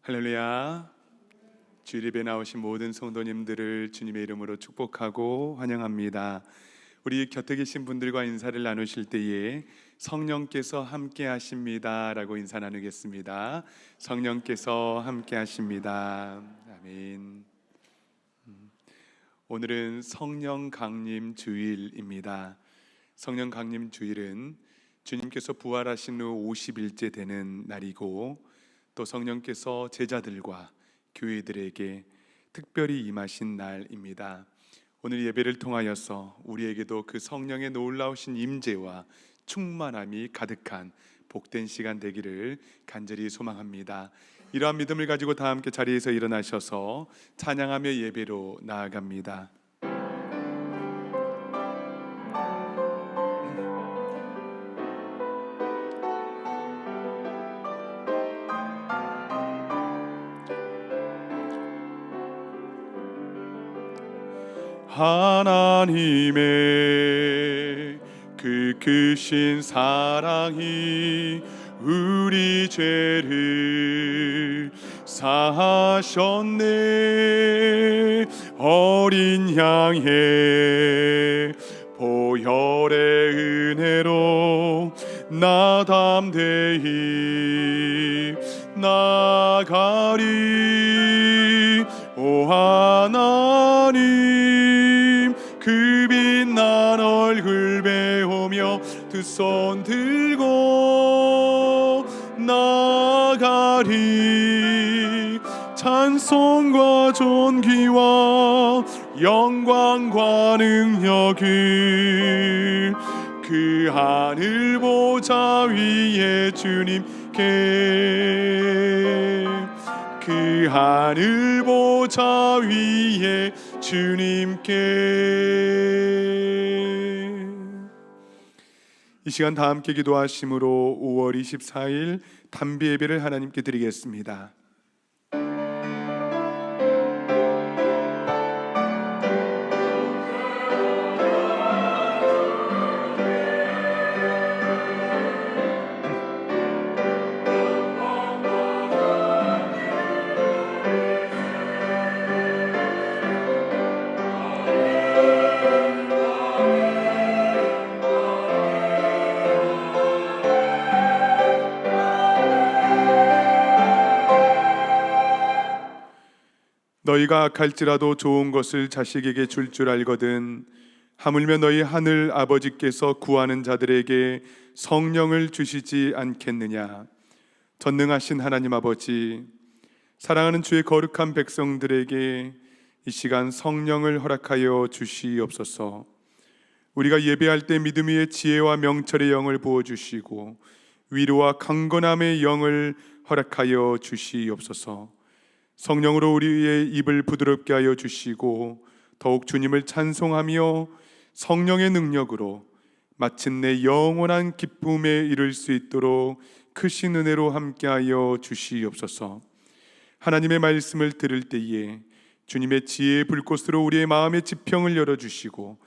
할렐루야. 주일 예배 나오신 모든 성도님들을 주님의 이름으로 축복하고 환영합니다. 우리 곁에 계신 분들과 인사를 나누실 때에 성령께서 함께 하십니다 라고 인사 나누겠습니다. 성령께서 함께 하십니다. 아멘. 오늘은 성령 강림 주일입니다. 성령 강림 주일은 주님께서 부활하신 후 50일째 되는 날이고, 또 성령께서 제자들과 교회들에게 특별히 임하신 날입니다. 오늘 예배를 통하여서 우리에게도 그 성령의 놀라우신 임재와 충만함이 가득한 복된 시간 되기를 간절히 소망합니다. 이러한 믿음을 가지고 다 함께 자리에서 일어나셔서 찬양하며 예배로 나아갑니다. 하나님의 그 크신 사랑이 우리 죄를 사하셨네. 어린 양의 보혈의 은혜로 나 담대히 나가리. 오 하나님, 그 빛난 얼굴 배우며 두 손 들고 나가리. 찬송과 존귀와 영광과 능력을 그 하늘 보좌 위에 주님께, 그 하늘 보좌 위에 주님께. 이 시간 다 함께 기도하심으로 5월 24일 단비 예배를 하나님께 드리겠습니다. 너희가 악할지라도 좋은 것을 자식에게 줄 줄 알거든 하물며 너희 하늘 아버지께서 구하는 자들에게 성령을 주시지 않겠느냐. 전능하신 하나님 아버지, 사랑하는 주의 거룩한 백성들에게 이 시간 성령을 허락하여 주시옵소서. 우리가 예배할 때 믿음 위에 지혜와 명철의 영을 부어주시고 위로와 강건함의 영을 허락하여 주시옵소서. 성령으로 우리의 입을 부드럽게 하여 주시고 더욱 주님을 찬송하며 성령의 능력으로 마침내 영원한 기쁨에 이를 수 있도록 크신 은혜로 함께하여 주시옵소서. 하나님의 말씀을 들을 때에 주님의 지혜의 불꽃으로 우리의 마음의 지평을 열어주시고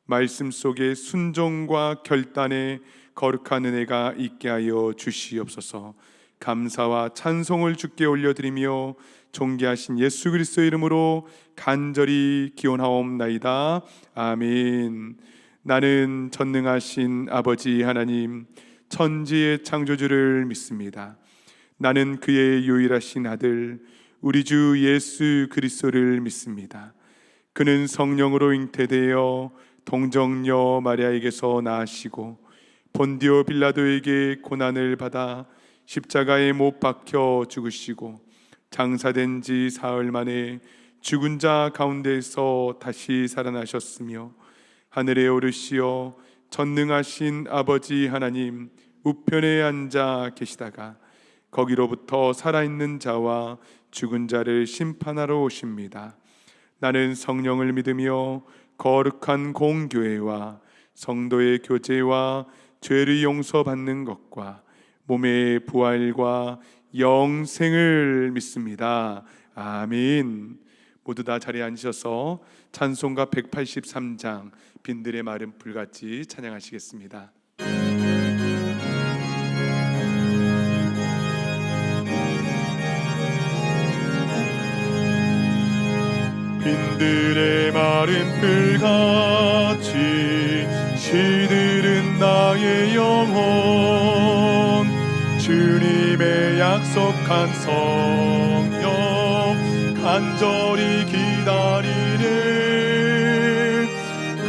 말씀 속에 순종과 결단의 거룩한 은혜가 있게 하여 주시옵소서. 감사와 찬송을 주께 올려드리며 존귀하신 예수 그리스도의 이름으로 간절히 기원하옵나이다. 아멘. 나는 전능하신 아버지 하나님, 천지의 창조주를 믿습니다. 나는 그의 유일하신 아들 우리 주 예수 그리스도를 믿습니다. 그는 성령으로 잉태되어 동정녀 마리아에게서 나시고 본디오 빌라도에게 고난을 받아 십자가에 못 박혀 죽으시고 장사된 지 사흘 만에 죽은 자 가운데서 다시 살아나셨으며 하늘에 오르시어 전능하신 아버지 하나님 우편에 앉아 계시다가 거기로부터 살아있는 자와 죽은 자를 심판하러 오십니다. 나는 성령을 믿으며 거룩한 공교회와 성도의 교제와 죄를 용서받는 것과 몸의 부활과 영생을 믿습니다. 아멘. 모두 다 자리에 앉으셔서 찬송가 183장 빈들의 마른 불같이 찬양하시겠습니다. 들의 마른 풀같이 시들은 나의 영혼. 주님의 약속한 성령 간절히 기다리네.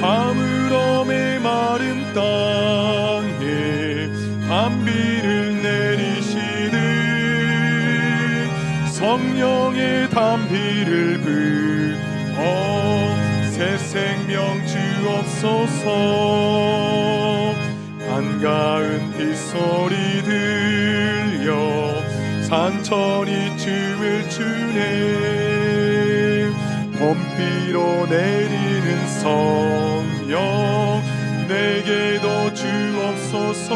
가물어 메마른 땅에 단비를 내리시듯 성령의 단비를 부어 새 생명 주옵소서. 반가운 빗소리 들려 산천이 춤을 추네. 봄비로 내리는 성령 내게도 주옵소서.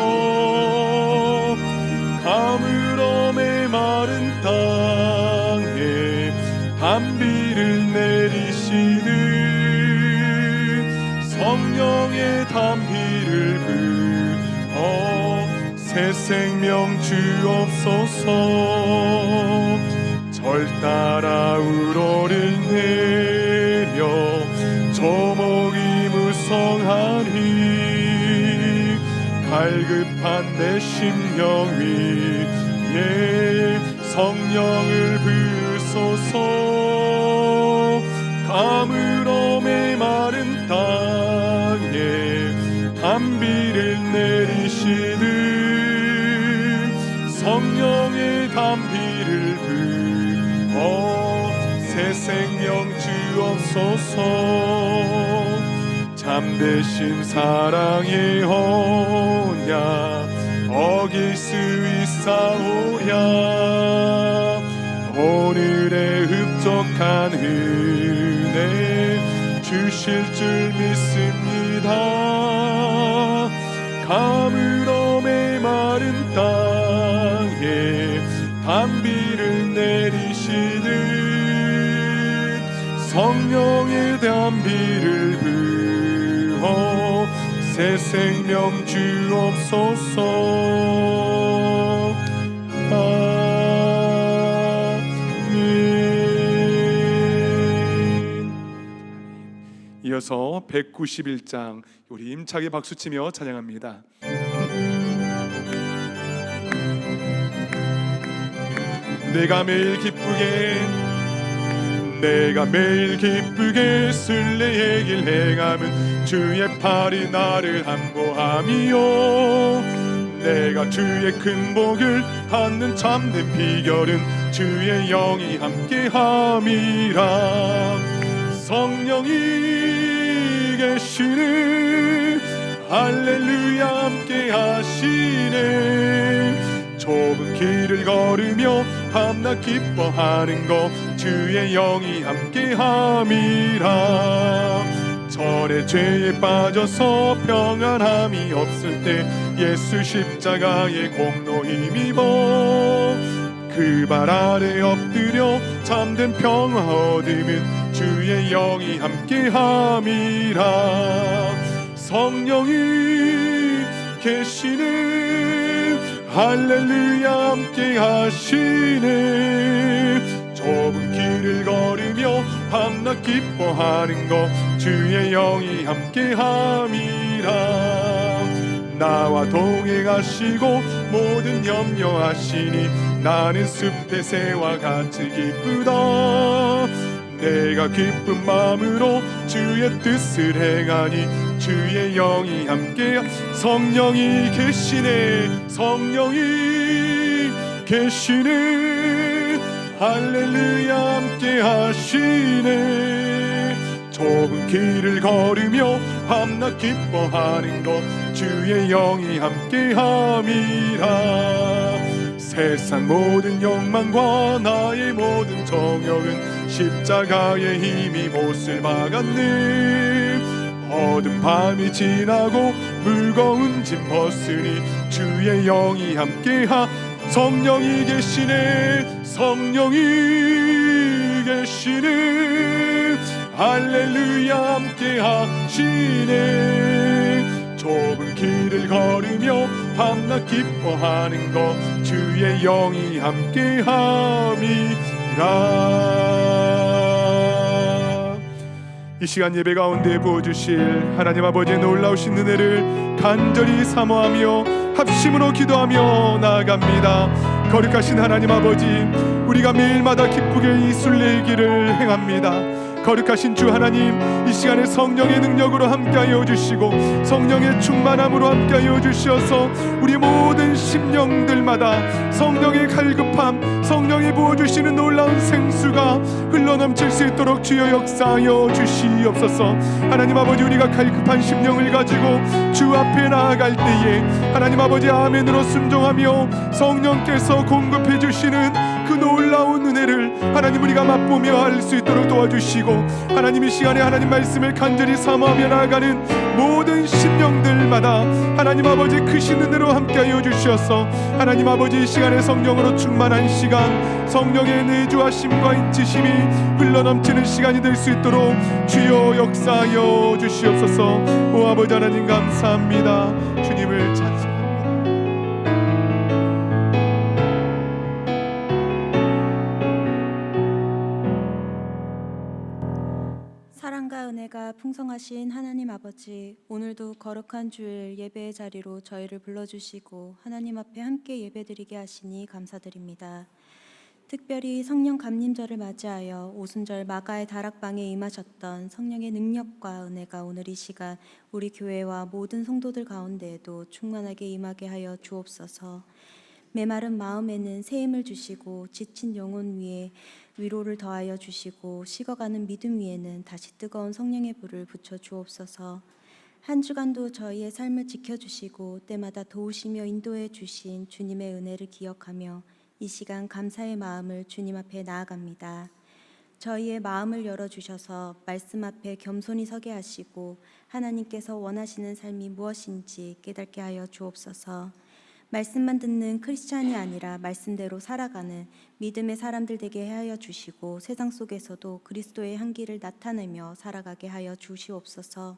가물어 메마른 땅에 단비를 내리시듯 성령의 단비를 부어 새 생명 주옵소서. 절 따라 우러를 내려 조목이 무성하니 갈급한 내 심령 위에 성령을 부으소서. 가물어 메마른 땅에 단비를 내리시듯 성령의 단비를 부어 새 생명 주옵소서. 잠드신 사랑의 언약 어길 수 있사오랴. 오늘의 흡족한 은혜 주실 줄 믿습니다. 가물어 메마른 땅에 단비를 내리시듯 성령의 단비를 부어 새 생명 주옵소서. 아멘. 이어서 191장 우리 힘차게 박수치며 찬양합니다. 내가 매일 기쁘게 순례의 길 행함은 주의 팔이 나를 함보함이요. 내가 주의 큰 복을 받는 참된 비결은 주의 영이 함께함이라. 성령이 계시네. 할렐루야 함께하시네. 좁은 길을 걸으며 밤낮 기뻐하는 것 주의 영이 함께함이라. 절의 죄에 빠져서 평안함이 없을 때 예수 십자가의 공로 힘입어 그 발 아래 엎드려 참된 평화 얻으면 주의 영이 함께함이라. 성령이 계시네. 할렐루야 함께하시네. 좁은 길을 걸으며 밤낮 기뻐하는 것 주의 영이 함께함이라. 나와 동행하시고 모든 염려하시니 나는 숲의 새와 같이 기쁘다. 내가 기쁜 마음으로 주의 뜻을 행하니 주의 영이 함께. 성령이 계시네. 성령이 계시네. 할렐루야 함께 하시네. 좁은 길을 걸으며 밤낮 기뻐하는 것 주의 영이 함께 함이라. 세상 모든 욕망과 나의 모든 정욕은 십자가의 힘이 못을 박았네. 어두운 밤이 지나고 무거운 짐 벗으니 주의 영이 함께하. 성령이 계시네. 성령이 계시네. 할렐루야 함께하시네. 좁은 길을 걸으며 밤낮 기뻐하는 것 주의 영이 함께함이라. 이 시간 예배 가운데 부어주실 하나님 아버지의 놀라우신 은혜를 간절히 사모하며 합심으로 기도하며 나아갑니다. 거룩하신 하나님 아버지, 우리가 매일마다 기쁘게 이 순례의 길을 행합니다. 거룩하신 주 하나님, 이 시간에 성령의 능력으로 함께하여 주시고 성령의 충만함으로 함께하여 주셔서 우리 모든 심령들마다 성령의 갈급함, 성령이 부어주시는 놀라운 생수가 흘러넘칠 수 있도록 주여 역사하여 주시옵소서. 하나님 아버지, 우리가 갈급한 심령을 가지고 주 앞에 나아갈 때에 하나님 아버지 아멘으로 순종하며 성령께서 공급해 주시는 그 놀라운 은혜를 하나님 우리가 맛보며 할 수 있도록 도와주시고, 하나님 이 시간에 하나님 말씀을 간절히 사모하며 나아가는 모든 심령들마다 하나님 아버지 크신 은혜로 함께하여 주셔서 하나님 아버지 이 시간에 성령으로 충만한 시간, 성령의 내주하심과 인치심이 흘러넘치는 시간이 될 수 있도록 주여 역사하여 주시옵소서. 오 아버지 하나님 감사합니다. 주님을 찬송합니다. 사랑과 은혜가 풍성하신 하나님 아버지, 오늘도 거룩한 주일 예배의 자리로 저희를 불러주시고 하나님 앞에 함께 예배드리게 하시니 감사드립니다. 특별히 성령 감림절을 맞이하여 오순절 마가의 다락방에 임하셨던 성령의 능력과 은혜가 오늘 이 시간 우리 교회와 모든 성도들 가운데에도 충만하게 임하게 하여 주옵소서. 메마른 마음에는 새 힘을 주시고 지친 영혼 위에 위로를 더하여 주시고 식어가는 믿음 위에는 다시 뜨거운 성령의 불을 붙여 주옵소서. 한 주간도 저희의 삶을 지켜주시고 때마다 도우시며 인도해 주신 주님의 은혜를 기억하며 이 시간 감사의 마음을 주님 앞에 나아갑니다. 저희의 마음을 열어주셔서 말씀 앞에 겸손히 서게 하시고 하나님께서 원하시는 삶이 무엇인지 깨닫게 하여 주옵소서. 말씀만 듣는 크리스찬이 아니라 말씀대로 살아가는 믿음의 사람들 되게 하여 주시고 세상 속에서도 그리스도의 향기를 나타내며 살아가게 하여 주시옵소서.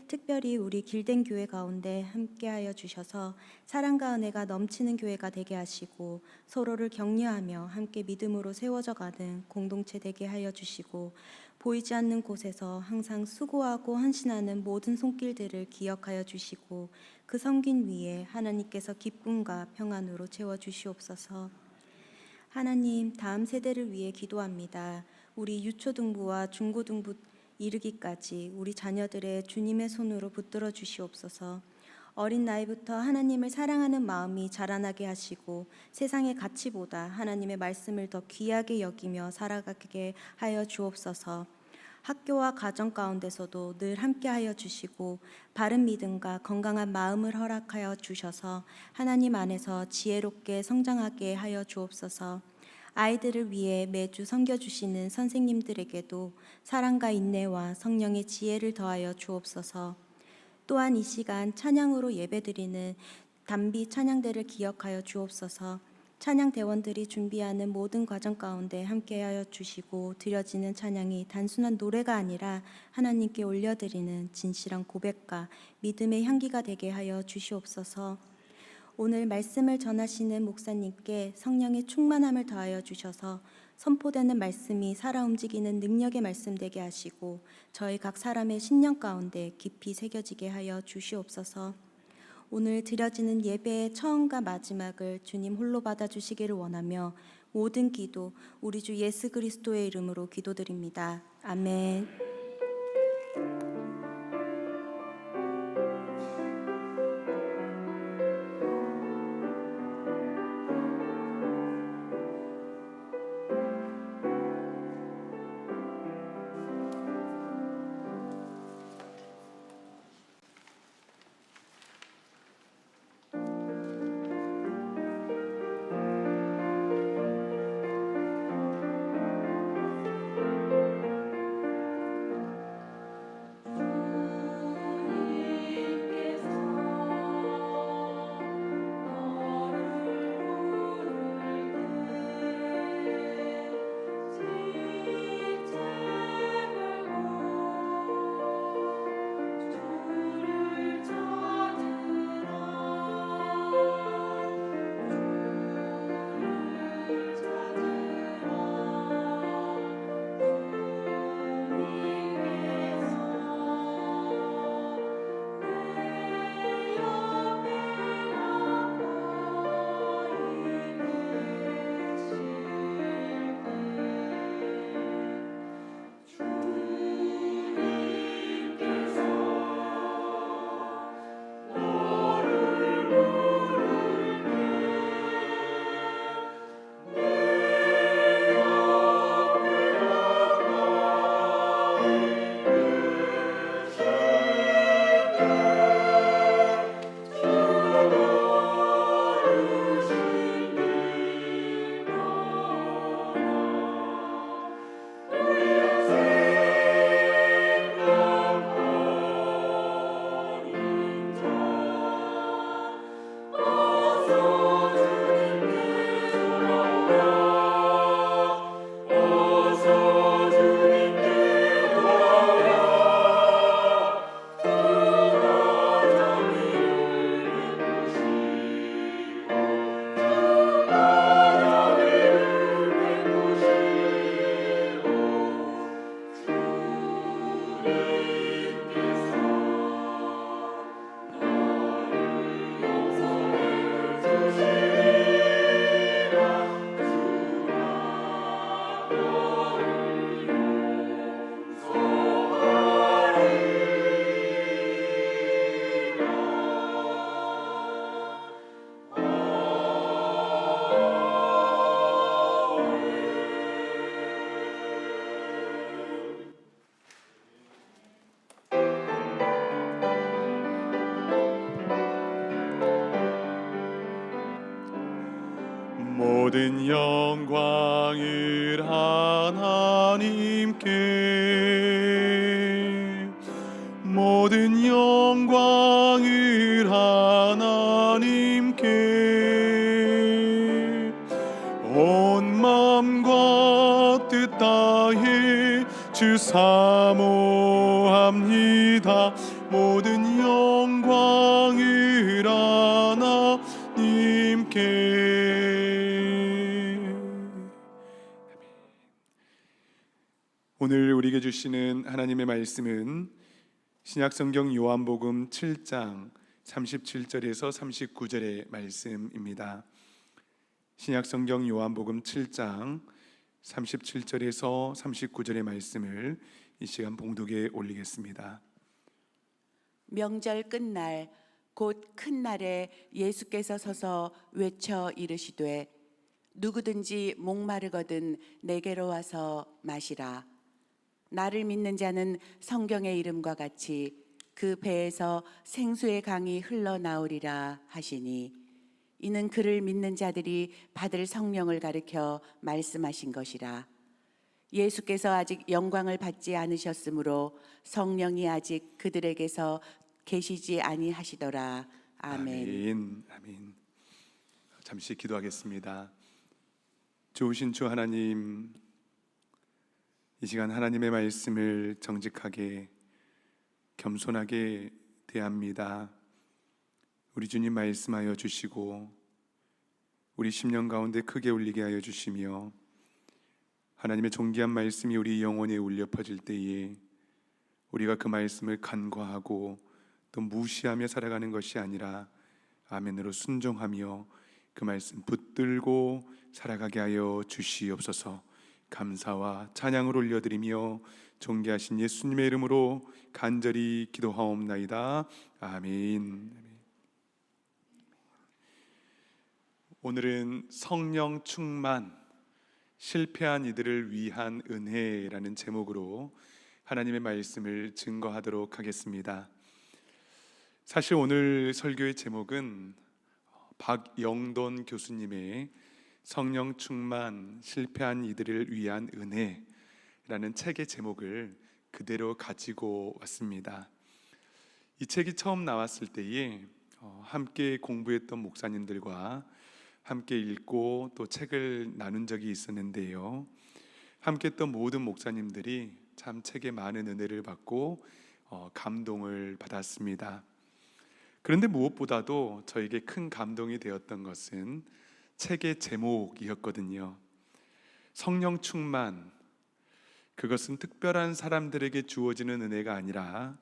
특별히 우리 길된 교회 가운데 함께하여 주셔서 사랑과 은혜가 넘치는 교회가 되게 하시고 서로를 격려하며 함께 믿음으로 세워져 가는 공동체 되게 하여 주시고 보이지 않는 곳에서 항상 수고하고 헌신하는 모든 손길들을 기억하여 주시고 그 섬긴 위에 하나님께서 기쁨과 평안으로 채워 주시옵소서. 하나님, 다음 세대를 위해 기도합니다. 우리 유초등부와 중고등부 이르기까지 우리 자녀들의 주님의 손으로 붙들어 주시옵소서. 어린 나이부터 하나님을 사랑하는 마음이 자라나게 하시고 세상의 가치보다 하나님의 말씀을 더 귀하게 여기며 살아가게 하여 주옵소서. 학교와 가정 가운데서도 늘 함께하여 주시고 바른 믿음과 건강한 마음을 허락하여 주셔서 하나님 안에서 지혜롭게 성장하게 하여 주옵소서. 아이들을 위해 매주 섬겨주시는 선생님들에게도 사랑과 인내와 성령의 지혜를 더하여 주옵소서. 또한 이 시간 찬양으로 예배드리는 단비 찬양대를 기억하여 주옵소서. 찬양대원들이 준비하는 모든 과정 가운데 함께하여 주시고 드려지는 찬양이 단순한 노래가 아니라 하나님께 올려드리는 진실한 고백과 믿음의 향기가 되게 하여 주시옵소서. 오늘 말씀을 전하시는 목사님께 성령의 충만함을 더하여 주셔서 선포되는 말씀이 살아 움직이는 능력의 말씀 되게 하시고 저희 각 사람의 신령 가운데 깊이 새겨지게 하여 주시옵소서. 오늘 드려지는 예배의 처음과 마지막을 주님 홀로 받아주시기를 원하며 모든 기도 우리 주 예수 그리스도의 이름으로 기도드립니다. 아멘. 모든 영광을 하나님께, 모든 영광을 하나님께, 온 마음과 뜻 다해 주 사모합니다. 모든 영광을 하나님께. 오늘 우리에게 주시는 하나님의 말씀은 신약성경 요한복음 7장 37절에서 39절의 말씀입니다. 신약성경 요한복음 7장 37절에서 39절의 말씀을 이 시간 봉독에 올리겠습니다. 명절 끝날 곧 큰 날에 예수께서 서서 외쳐 이르시되 누구든지 목마르거든 내게로 와서 마시라. 나를 믿는 자는 성경의 이름과 같이 그 배에서 생수의 강이 흘러나오리라 하시니, 이는 그를 믿는 자들이 받을 성령을 가리켜 말씀하신 것이라. 예수께서 아직 영광을 받지 않으셨으므로 성령이 아직 그들에게서 계시지 아니하시더라. 아멘. 아멘. 잠시 기도하겠습니다. 좋으신 주 하나님, 이 시간 하나님의 말씀을 정직하게 겸손하게 대합니다. 우리 주님 말씀하여 주시고 우리 심령 가운데 크게 울리게 하여 주시며, 하나님의 존귀한 말씀이 우리 영혼에 울려 퍼질 때에 우리가 그 말씀을 간과하고 또 무시하며 살아가는 것이 아니라 아멘으로 순종하며 그 말씀 붙들고 살아가게 하여 주시옵소서. 감사와 찬양을 올려드리며 존귀하신 예수님의 이름으로 간절히 기도하옵나이다. 아멘. 오늘은 성령 충만, 실패한 이들을 위한 은혜라는 제목으로 하나님의 말씀을 증거하도록 하겠습니다. 사실 오늘 설교의 제목은 박영돈 교수님의 성령 충만, 실패한 이들을 위한 은혜라는 책의 제목을 그대로 가지고 왔습니다. 이 책이 처음 나왔을 때에 함께 공부했던 목사님들과 함께 읽고 또 책을 나눈 적이 있었는데요, 함께 했던 모든 목사님들이 참 책에 많은 은혜를 받고 감동을 받았습니다. 그런데 무엇보다도 저에게 큰 감동이 되었던 것은 책의 제목이었거든요. 성령 충만, 그것은 특별한 사람들에게 주어지는 은혜가 아니라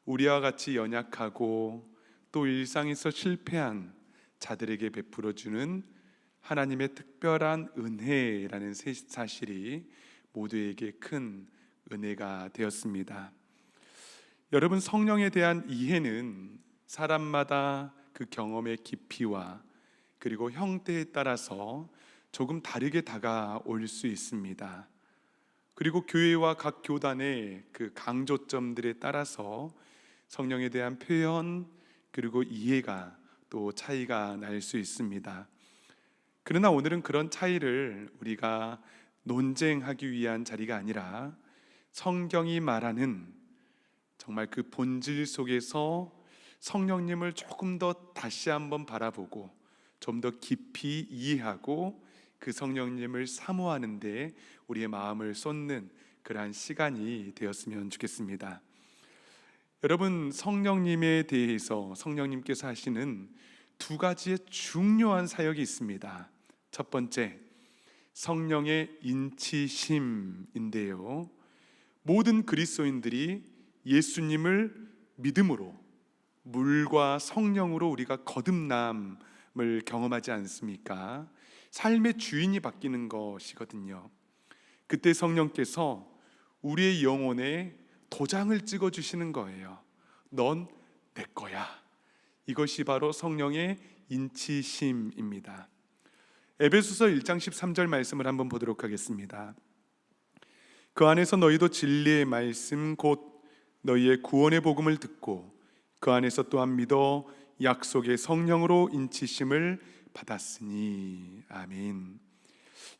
우리와 같이 연약하고 또 일상에서 실패한 자들에게 베풀어주는 하나님의 특별한 은혜라는 사실이 모두에게 큰 은혜가 되었습니다. 여러분, 성령에 대한 이해는 사람마다 그 경험의 깊이와 그리고 형태에 따라서 조금 다르게 다가올 수 있습니다. 그리고 교회와 각 교단의 그 강조점들에 따라서 성령에 대한 표현 그리고 이해가 또 차이가 날 수 있습니다. 그러나 오늘은 그런 차이를 우리가 논쟁하기 위한 자리가 아니라 성경이 말하는 정말 그 본질 속에서 성령님을 조금 더 다시 한번 바라보고 좀 더 깊이 이해하고 그 성령님을 사모하는 데 우리의 마음을 쏟는 그러한 시간이 되었으면 좋겠습니다. 여러분, 성령님에 대해서 성령님께서 하시는 두 가지의 중요한 사역이 있습니다. 첫 번째, 성령의 인치심인데요, 모든 그리스도인들이 예수님을 믿음으로 물과 성령으로 우리가 거듭남을 경험하지 않습니까? 삶의 주인이 바뀌는 것이거든요. 그때 성령께서 우리의 영혼에 도장을 찍어주시는 거예요. 넌 내 거야. 이것이 바로 성령의 인치심입니다. 에베소서 1장 13절 말씀을 한번 보도록 하겠습니다. 그 안에서 너희도 진리의 말씀 곧 너희의 구원의 복음을 듣고 그 안에서 또한 믿어 약속의 성령으로 인치심을 받았으니. 아멘.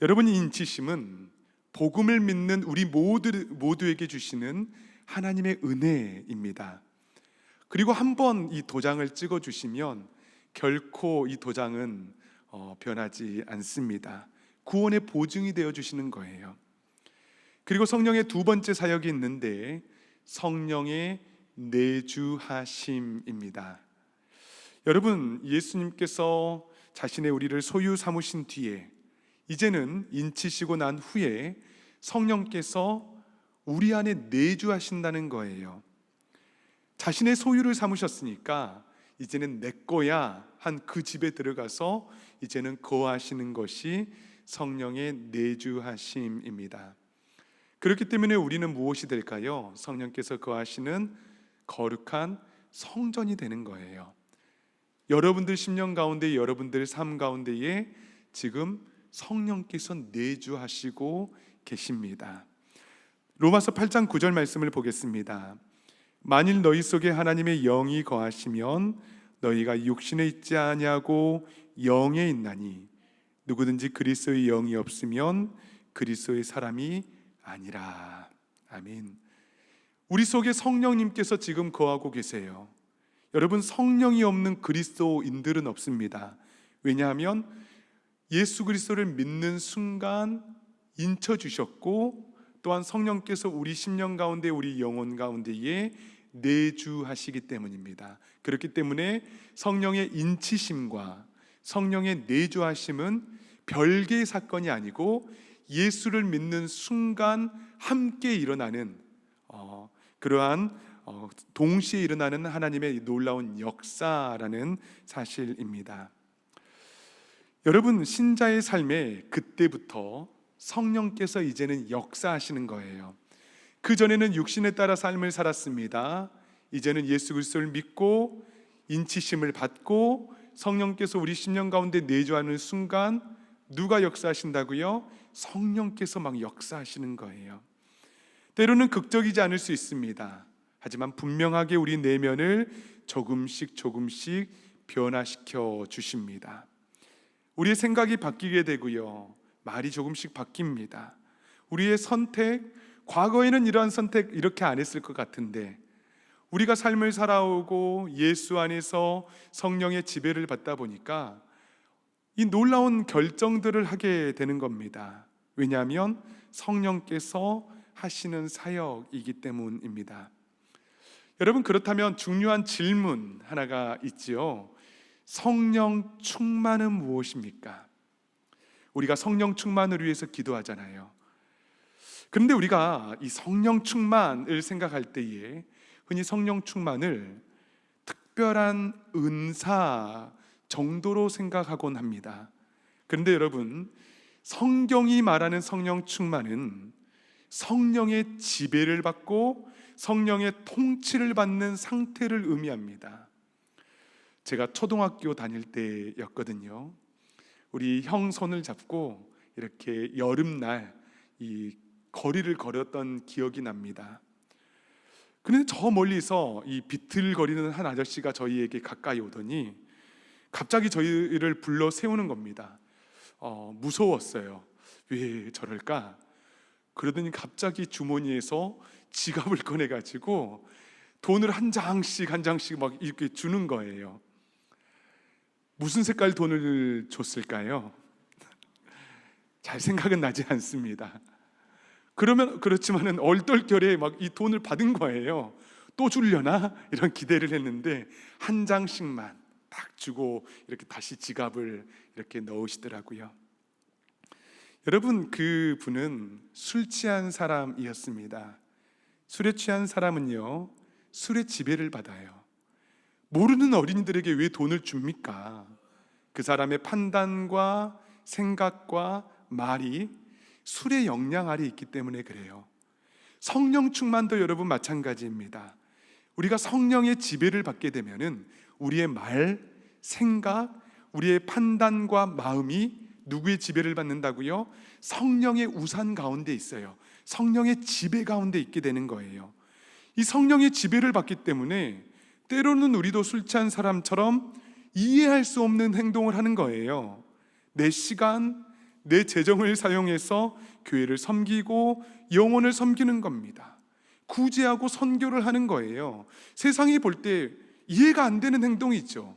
여러분, 이 인치심은 복음을 믿는 우리 모두에게 주시는 하나님의 은혜입니다. 그리고 한번 이 도장을 찍어 주시면 결코 이 도장은 변하지 않습니다. 구원의 보증이 되어 주시는 거예요. 그리고 성령의 두 번째 사역이 있는데 성령의 내주하심입니다. 여러분, 예수님께서 자신의 우리를 소유 삼으신 뒤에 이제는 인치시고 난 후에 성령께서 우리 안에 내주하신다는 거예요. 자신의 소유를 삼으셨으니까 이제는 내 거야 한 그 집에 들어가서 이제는 거하시는 것이 성령의 내주하심입니다. 그렇기 때문에 우리는 무엇이 될까요? 성령께서 거하시는 거룩한 성전이 되는 거예요. 여러분들 심령 가운데, 여러분들 삶 가운데에 지금 성령께서 내주하시고 계십니다. 로마서 8장 9절 말씀을 보겠습니다. 만일 너희 속에 하나님의 영이 거하시면 너희가 육신에 있지 아니하고 영에 있나니 누구든지 그리스도의 영이 없으면 그리스도의 사람이 아니라. 아멘. 우리 속에 성령님께서 지금 거하고 계세요. 여러분, 성령이 없는 그리스도인들은 없습니다. 왜냐하면 예수 그리스도를 믿는 순간 인쳐 주셨고, 또한 성령께서 우리 심령 가운데, 우리 영혼 가운데에 내주하시기 때문입니다. 그렇기 때문에 성령의 인치심과 성령의 내주하심은 별개의 사건이 아니고 예수를 믿는 순간 함께 일어나는 그러한 동시에 일어나는 하나님의 놀라운 역사라는 사실입니다. 여러분, 신자의 삶에 그때부터 성령께서 이제는 역사하시는 거예요. 그전에는 육신에 따라 삶을 살았습니다. 이제는 예수 그리스도를 믿고 인치심을 받고 성령께서 우리 심령 가운데 내주하는 순간 누가 역사하신다고요? 성령께서 막 역사하시는 거예요. 때로는 극적이지 않을 수 있습니다. 하지만 분명하게 우리 내면을 조금씩 변화시켜 주십니다. 우리의 생각이 바뀌게 되고요, 말이 조금씩 바뀝니다. 우리의 선택, 과거에는 이러한 선택 이렇게 안 했을 것 같은데 우리가 삶을 살아오고 예수 안에서 성령의 지배를 받다 보니까 이 놀라운 결정들을 하게 되는 겁니다. 왜냐하면 성령께서 하시는 사역이기 때문입니다. 여러분, 그렇다면 중요한 질문 하나가 있지요. 성령 충만은 무엇입니까? 우리가 성령 충만을 위해서 기도하잖아요. 그런데 우리가 이 성령 충만을 생각할 때에 흔히 성령 충만을 특별한 은사 정도로 생각하곤 합니다. 그런데 여러분, 성경이 말하는 성령 충만은 성령의 지배를 받고 성령의 통치를 받는 상태를 의미합니다. 제가 초등학교 다닐 때였거든요. 우리 형 손을 잡고 이렇게 여름날 이 거리를 걸었던 기억이 납니다. 그런데 저 멀리서 이 비틀거리는 한 아저씨가 저희에게 가까이 오더니 갑자기 저희를 불러 세우는 겁니다. 무서웠어요. 왜 저럴까? 그러더니 갑자기 주머니에서 지갑을 꺼내가지고 돈을 한 장씩 막 이렇게 주는 거예요. 무슨 색깔 돈을 줬을까요? 잘 생각은 나지 않습니다. 그렇지만은 얼떨결에 막 이 돈을 받은 거예요. 또 주려나? 이런 기대를 했는데 한 장씩만 딱 주고 이렇게 다시 지갑을 이렇게 넣으시더라고요. 여러분, 그 분은 술 취한 사람이었습니다. 술에 취한 사람은요, 술의 지배를 받아요. 모르는 어린이들에게 왜 돈을 줍니까? 그 사람의 판단과 생각과 말이 술의 영향 아래 있기 때문에 그래요. 성령 충만도 여러분 마찬가지입니다. 우리가 성령의 지배를 받게 되면은 우리의 말, 생각, 우리의 판단과 마음이 누구의 지배를 받는다고요? 성령의 우산 가운데 있어요. 성령의 지배 가운데 있게 되는 거예요. 이 성령의 지배를 받기 때문에 때로는 우리도 술 취한 사람처럼 이해할 수 없는 행동을 하는 거예요. 내 시간, 내 재정을 사용해서 교회를 섬기고 영혼을 섬기는 겁니다. 구제하고 선교를 하는 거예요. 세상이 볼 때 이해가 안 되는 행동이죠.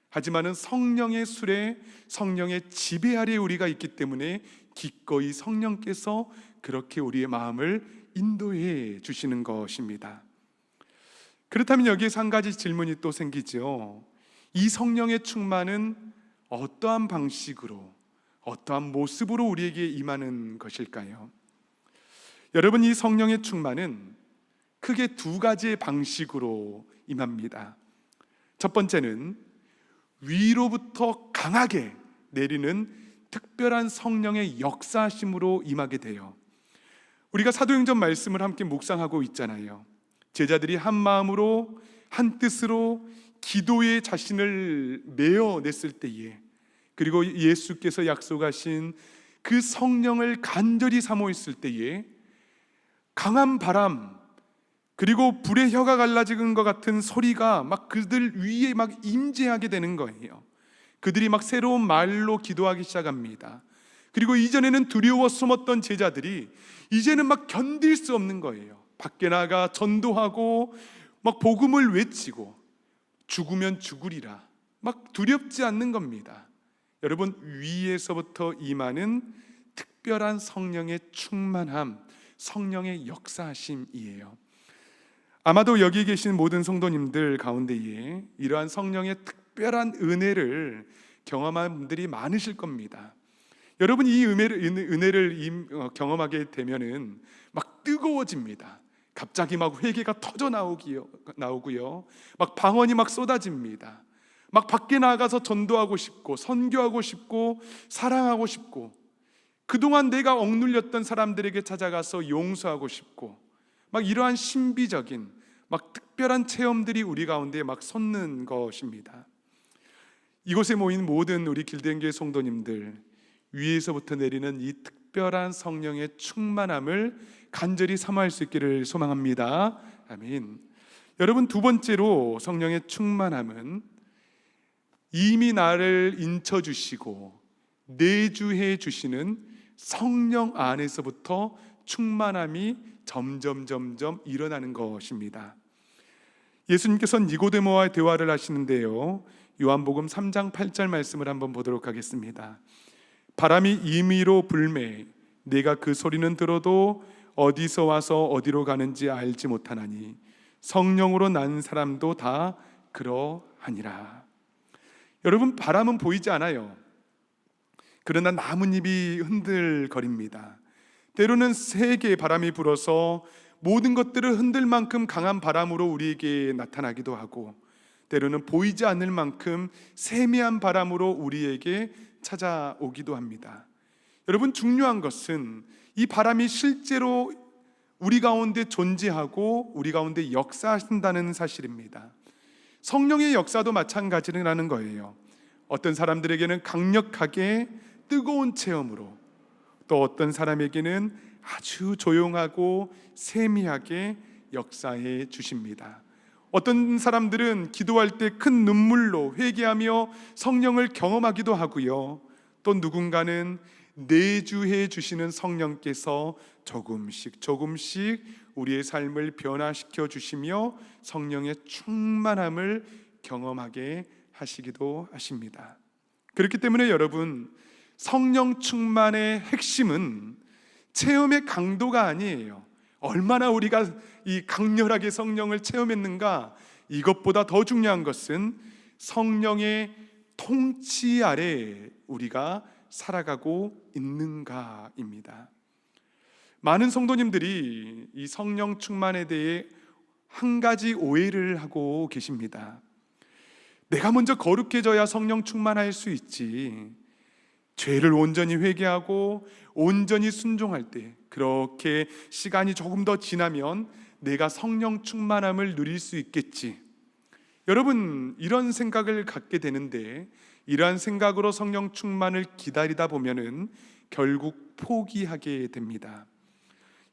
하지만은 성령의 수레, 성령의 지배 아래 우리가 있기 때문에 기꺼이 성령께서 그렇게 우리의 마음을 인도해 주시는 것입니다. 그렇다면 여기에서 한 가지 질문이 또 생기죠. 이 성령의 충만은 어떠한 방식으로, 어떠한 모습으로 우리에게 임하는 것일까요? 여러분, 이 성령의 충만은 크게 두 가지의 방식으로 임합니다. 첫 번째는 위로부터 강하게 내리는 특별한 성령의 역사심으로 임하게 돼요. 우리가 사도행전 말씀을 함께 묵상하고 있잖아요. 제자들이 한 마음으로 한 뜻으로 기도에 자신을 메어냈을 때에, 그리고 예수께서 약속하신 그 성령을 간절히 사모했을 때에 강한 바람, 그리고 불의 혀가 갈라지는 것 같은 소리가 막 그들 위에 막 임재하게 되는 거예요. 그들이 막 새로운 말로 기도하기 시작합니다. 그리고 이전에는 두려워 숨었던 제자들이 이제는 막 견딜 수 없는 거예요. 밖에 나가 전도하고 막 복음을 외치고 죽으면 죽으리라 막 두렵지 않는 겁니다. 여러분, 위에서부터 임하는 특별한 성령의 충만함, 성령의 역사하심이에요. 아마도 여기 계신 모든 성도님들 가운데에 이러한 성령의 특별한 은혜를 경험한 분들이 많으실 겁니다. 여러분, 이 은혜를 경험하게 되면은 막 뜨거워집니다. 갑자기 막 회개가 터져 나오고요. 막 방언이 막 쏟아집니다. 막 밖에 나가서 전도하고 싶고 선교하고 싶고 사랑하고 싶고, 그동안 내가 억눌렸던 사람들에게 찾아가서 용서하고 싶고, 막 이러한 신비적인 막 특별한 체험들이 우리 가운데 막 솟는 것입니다. 이곳에 모인 모든 우리 길드행교회 성도님들, 위에서부터 내리는 이 특별한 성령의 충만함을 간절히 사모할 수 있기를 소망합니다. 아멘. 여러분, 두 번째로 성령의 충만함은 이미 나를 인쳐주시고 내주해 주시는 성령 안에서부터 충만함이 점점 일어나는 것입니다. 예수님께서는 니고데모와의 대화를 하시는데요, 요한복음 3장 8절 말씀을 한번 보도록 하겠습니다. 바람이 임의로 불매 내가 그 소리는 들어도 어디서 와서 어디로 가는지 알지 못하나니 성령으로 난 사람도 다 그러하니라. 여러분, 바람은 보이지 않아요. 그러나 나뭇잎이 흔들거립니다. 때로는 세게 바람이 불어서 모든 것들을 흔들 만큼 강한 바람으로 우리에게 나타나기도 하고, 때로는 보이지 않을 만큼 세미한 바람으로 우리에게 찾아오기도 합니다. 여러분, 중요한 것은 이 바람이 실제로 우리 가운데 존재하고 우리 가운데 역사하신다는 사실입니다. 성령의 역사도 마찬가지라는 거예요. 어떤 사람들에게는 강력하게 뜨거운 체험으로, 또 어떤 사람에게는 아주 조용하고 세미하게 역사해 주십니다. 어떤 사람들은 기도할 때 큰 눈물로 회개하며 성령을 경험하기도 하고요, 또 누군가는 내주해 주시는 성령께서 조금씩 우리의 삶을 변화시켜 주시며 성령의 충만함을 경험하게 하시기도 하십니다. 그렇기 때문에 여러분, 성령 충만의 핵심은 체험의 강도가 아니에요. 얼마나 우리가 이 강렬하게 성령을 체험했는가, 이것보다 더 중요한 것은 성령의 통치 아래 우리가 살아가고 있는가입니다. 많은 성도님들이 이 성령 충만에 대해 한 가지 오해를 하고 계십니다. 내가 먼저 거룩해져야 성령 충만할 수 있지, 죄를 온전히 회개하고 온전히 순종할 때, 그렇게 시간이 조금 더 지나면 내가 성령 충만함을 누릴 수 있겠지. 여러분, 이런 생각을 갖게 되는데, 이러한 생각으로 성령 충만을 기다리다 보면은 결국 포기하게 됩니다.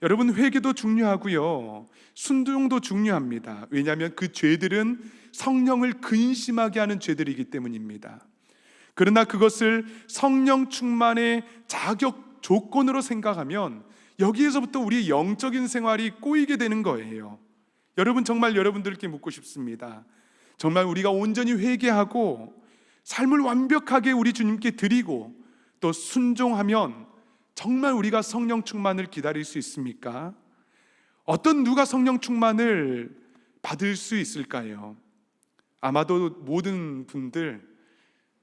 여러분, 회개도 중요하고요, 순종도 중요합니다. 왜냐하면 그 죄들은 성령을 근심하게 하는 죄들이기 때문입니다. 그러나 그것을 성령 충만의 자격 조건으로 생각하면 여기에서부터 우리의 영적인 생활이 꼬이게 되는 거예요. 여러분, 정말 여러분들께 묻고 싶습니다. 정말 우리가 온전히 회개하고 삶을 완벽하게 우리 주님께 드리고 또 순종하면 정말 우리가 성령 충만을 기다릴 수 있습니까? 어떤 누가 성령 충만을 받을 수 있을까요? 아마도 모든 분들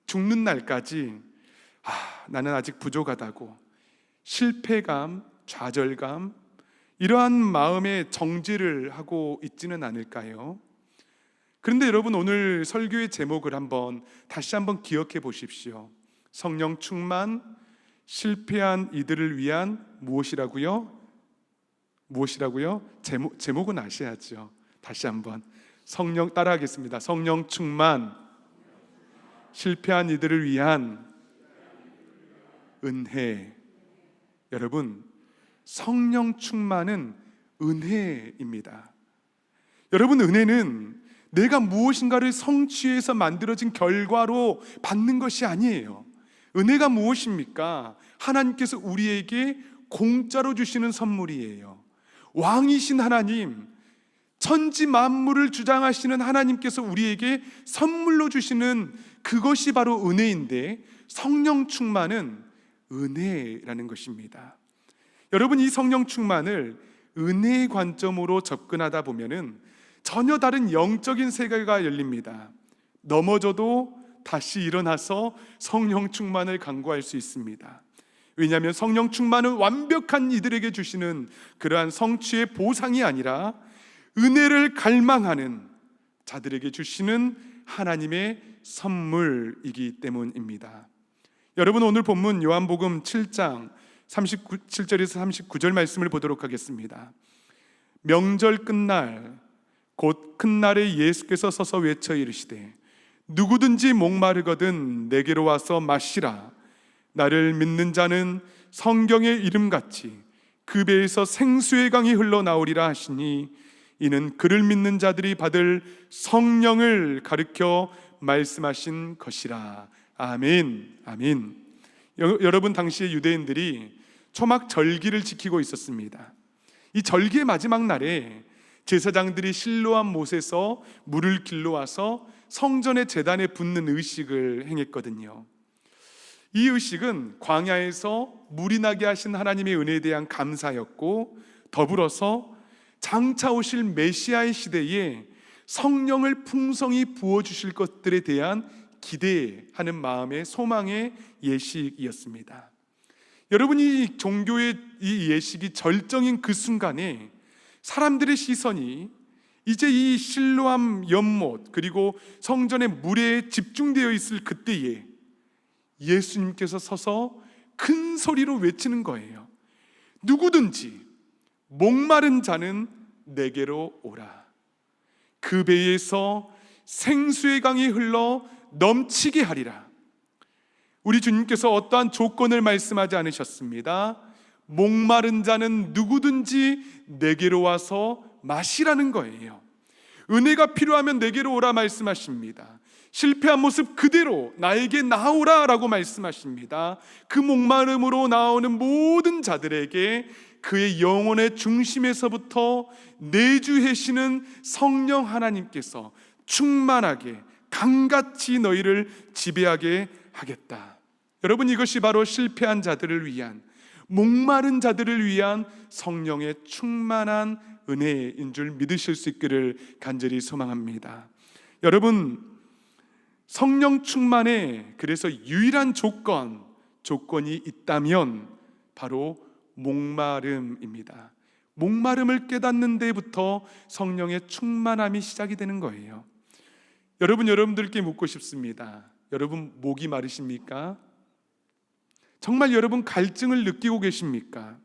죽는 날까지 나는 아직 부족하다고 실패감, 좌절감, 이러한 마음의 정지를 하고 있지는 않을까요? 그런데 여러분, 오늘 설교의 제목을 다시 한번 기억해 보십시오. 성령 충만, 실패한 이들을 위한 무엇이라고요? 제목은 아셔야죠. 다시 한번 성령 따라하겠습니다. 성령 충만, 실패한 이들을 위한 은혜. 여러분, 성령 충만은 은혜입니다. 여러분, 은혜는 내가 무엇인가를 성취해서 만들어진 결과로 받는 것이 아니에요. 은혜가 무엇입니까? 하나님께서 우리에게 공짜로 주시는 선물이에요. 왕이신 하나님, 천지 만물을 주장하시는 하나님께서 우리에게 선물로 주시는 그것이 바로 은혜인데, 성령 충만은 은혜라는 것입니다. 여러분, 이 성령 충만을 은혜의 관점으로 접근하다 보면은 전혀 다른 영적인 세계가 열립니다. 넘어져도 다시 일어나서 성령 충만을 간구할 수 있습니다. 왜냐하면 성령 충만은 완벽한 이들에게 주시는 그러한 성취의 보상이 아니라 은혜를 갈망하는 자들에게 주시는 하나님의 선물이기 때문입니다. 여러분, 오늘 본문 요한복음 7장 37절에서 39절 말씀을 보도록 하겠습니다. 명절 끝날 곧 큰 날에 예수께서 서서 외쳐 이르시되 누구든지 목마르거든 내게로 와서 마시라. 나를 믿는 자는 성경의 이름같이 그 배에서 생수의 강이 흘러나오리라 하시니 이는 그를 믿는 자들이 받을 성령을 가르쳐 말씀하신 것이라. 아멘. 아멘. 여러분, 당시에 유대인들이 초막 절기를 지키고 있었습니다. 이 절기의 마지막 날에 제사장들이 실로암 못에서 물을 길러와서 성전의 제단에 붓는 의식을 행했거든요. 이 의식은 광야에서 물이 나게 하신 하나님의 은혜에 대한 감사였고, 더불어서 장차 오실 메시아의 시대에 성령을 풍성히 부어주실 것들에 대한 기대하는 마음의 소망의 예식이었습니다. 여러분, 이 종교의 이 예식이 절정인 그 순간에 사람들의 시선이 이제 이 실로암 연못 그리고 성전의 물에 집중되어 있을 그때에 예수님께서 서서 큰 소리로 외치는 거예요. 누구든지 목마른 자는 내게로 오라. 그 배에서 생수의 강이 흘러 넘치게 하리라. 우리 주님께서 어떠한 조건을 말씀하지 않으셨습니다. 목마른 자는 누구든지 내게로 와서 마시라는 거예요. 은혜가 필요하면 내게로 오라 말씀하십니다. 실패한 모습 그대로 나에게 나오라 라고 말씀하십니다. 그 목마름으로 나오는 모든 자들에게 그의 영혼의 중심에서부터 내주하시는 성령 하나님께서 충만하게 강같이 너희를 지배하게 하겠다. 여러분, 이것이 바로 실패한 자들을 위한, 목마른 자들을 위한 성령의 충만한 은혜인 줄 믿으실 수 있기를 간절히 소망합니다. 여러분, 성령 충만에 그래서 유일한 조건이 있다면 바로 목마름입니다. 목마름을 깨닫는 데부터 성령의 충만함이 시작이 되는 거예요. 여러분들께 묻고 싶습니다. 여러분, 목이 마르십니까? 정말 여러분 갈증을 느끼고 계십니까?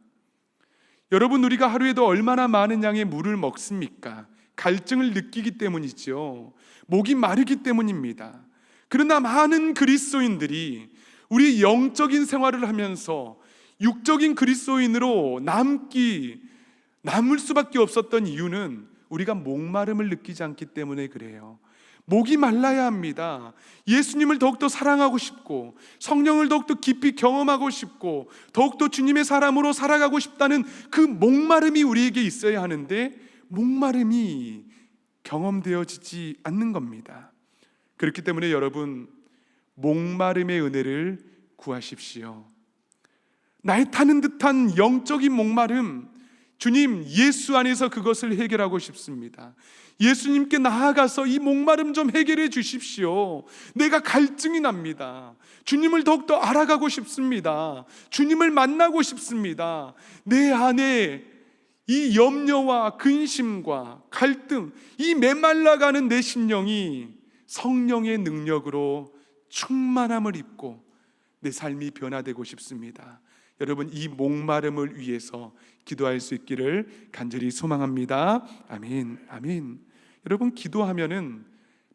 여러분, 우리가 하루에도 얼마나 많은 양의 물을 먹습니까? 갈증을 느끼기 때문이죠. 목이 마르기 때문입니다. 그러나 많은 그리스도인들이 우리 영적인 생활을 하면서 육적인 그리스도인으로 남기 남을 수밖에 없었던 이유는 우리가 목마름을 느끼지 않기 때문에 그래요. 목이 말라야 합니다. 예수님을 더욱더 사랑하고 싶고 성령을 더욱더 깊이 경험하고 싶고 더욱더 주님의 사람으로 살아가고 싶다는 그 목마름이 우리에게 있어야 하는데 목마름이 경험되어지지 않는 겁니다. 그렇기 때문에 여러분, 목마름의 은혜를 구하십시오. 나의 타는 듯한 영적인 목마름, 주님 예수 안에서 그것을 해결하고 싶습니다. 예수님께 나아가서 이 목마름 좀 해결해 주십시오. 내가 갈증이 납니다. 주님을 더욱더 알아가고 싶습니다. 주님을 만나고 싶습니다. 내 안에 이 염려와 근심과 갈등, 이 메말라가는 내 심령이 성령의 능력으로 충만함을 입고 내 삶이 변화되고 싶습니다. 여러분, 이 목마름을 위해서 기도할 수 있기를 간절히 소망합니다. 아멘, 아멘. 여러분, 기도하면은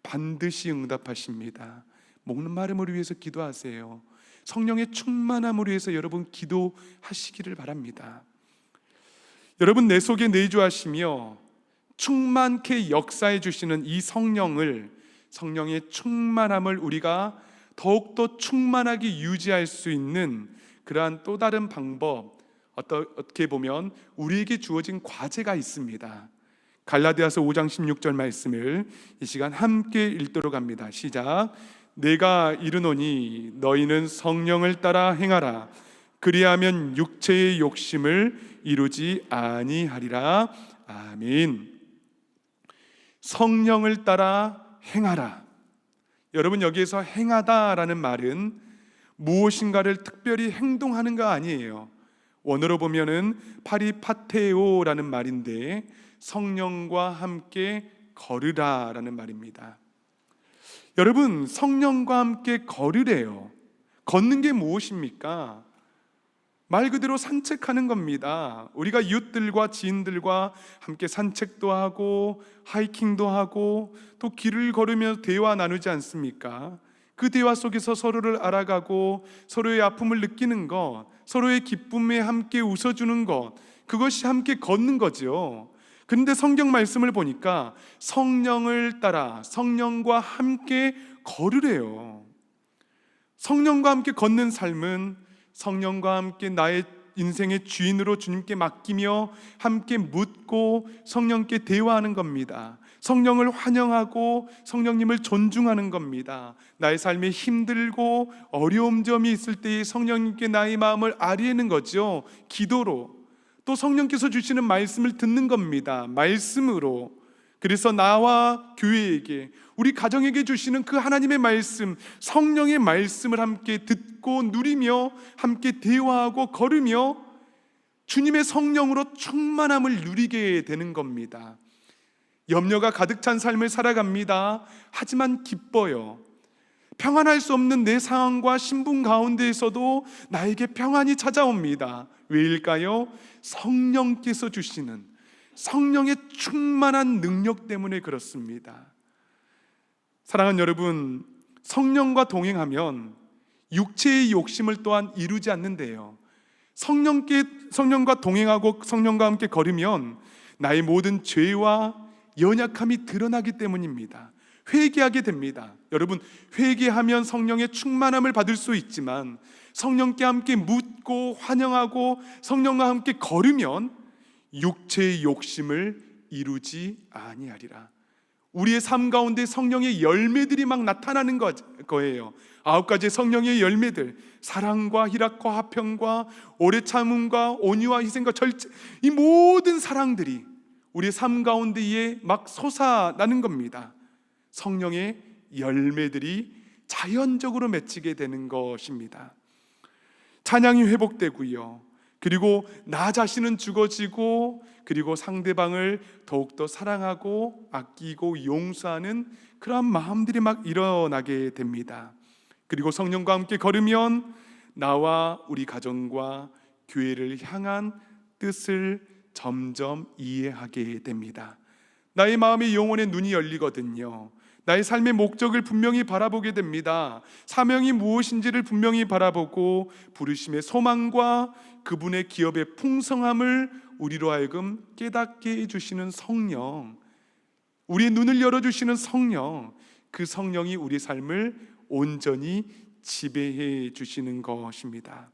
반드시 응답하십니다. 목마름을 위해서 기도하세요. 성령의 충만함을 위해서 여러분 기도하시기를 바랍니다. 여러분, 내 속에 내주하시며 충만케 역사해 주시는 이 성령의 충만함을 우리가 더욱더 충만하게 유지할 수 있는 그러한 또 다른 방법, 어떻게 보면 우리에게 주어진 과제가 있습니다. 갈라디아서 5장 16절 말씀을 이 시간 함께 읽도록 합니다. 시작. 내가 이르노니 너희는 성령을 따라 행하라. 그리하면 육체의 욕심을 이루지 아니하리라. 아멘. 성령을 따라 행하라. 여러분, 여기에서 행하다라는 말은 무엇인가를 특별히 행동하는 거 아니에요. 원어로 보면은 파리파테오라는 말인데 성령과 함께 걸으라라는 말입니다. 여러분, 성령과 함께 걸으래요. 걷는 게 무엇입니까? 말 그대로 산책하는 겁니다. 우리가 이웃들과 지인들과 함께 산책도 하고 하이킹도 하고 또 길을 걸으며 대화 나누지 않습니까? 그 대화 속에서 서로를 알아가고 서로의 아픔을 느끼는 것, 서로의 기쁨에 함께 웃어주는 것, 그것이 함께 걷는 거죠. 그런데 성경 말씀을 보니까 성령을 따라 성령과 함께 걸으래요. 성령과 함께 걷는 삶은 성령과 함께 나의 인생의 주인으로 주님께 맡기며 함께 묻고 성령께 대화하는 겁니다. 성령을 환영하고 성령님을 존중하는 겁니다. 나의 삶에 힘들고 어려움 점이 있을 때에 성령님께 나의 마음을 아뢰는 거죠. 기도로. 또 성령께서 주시는 말씀을 듣는 겁니다. 말씀으로. 그래서 나와 교회에게, 우리 가정에게 주시는 그 하나님의 말씀, 성령의 말씀을 함께 듣고 누리며 함께 대화하고 걸으며 주님의 성령으로 충만함을 누리게 되는 겁니다. 염려가 가득 찬 삶을 살아갑니다. 하지만 기뻐요. 평안할 수 없는 내 상황과 신분 가운데에서도 나에게 평안이 찾아옵니다. 왜일까요? 성령께서 주시는 성령의 충만한 능력 때문에 그렇습니다. 사랑하는 여러분, 성령과 동행하면 육체의 욕심을 또한 이루지 않는데요. 성령과 동행하고 성령과 함께 걸으면 나의 모든 죄와 연약함이 드러나기 때문입니다. 회개하게 됩니다. 여러분, 회개하면 성령의 충만함을 받을 수 있지만 성령께 함께 묻고 환영하고 성령과 함께 걸으면 육체의 욕심을 이루지 아니하리라. 우리의 삶 가운데 성령의 열매들이 막 나타나는 거예요. 9가지 성령의 열매들, 사랑과 희락과 화평과 오래 참음과 온유와 희생과 절제, 이 모든 사랑들이 우리의 삶 가운데에 막 솟아나는 겁니다. 성령의 열매들이 자연적으로 맺히게 되는 것입니다. 찬양이 회복되고요. 그리고 나 자신은 죽어지고, 그리고 상대방을 더욱더 사랑하고 아끼고 용서하는 그러한 마음들이 막 일어나게 됩니다. 그리고 성령과 함께 걸으면 나와 우리 가정과 교회를 향한 뜻을 점점 이해하게 됩니다. 나의 마음의 영혼의 눈이 열리거든요. 나의 삶의 목적을 분명히 바라보게 됩니다. 사명이 무엇인지를 분명히 바라보고 부르심의 소망과 그분의 기업의 풍성함을 우리로 하여금 깨닫게 해주시는 성령, 우리의 눈을 열어주시는 성령, 그 성령이 우리 삶을 온전히 지배해 주시는 것입니다.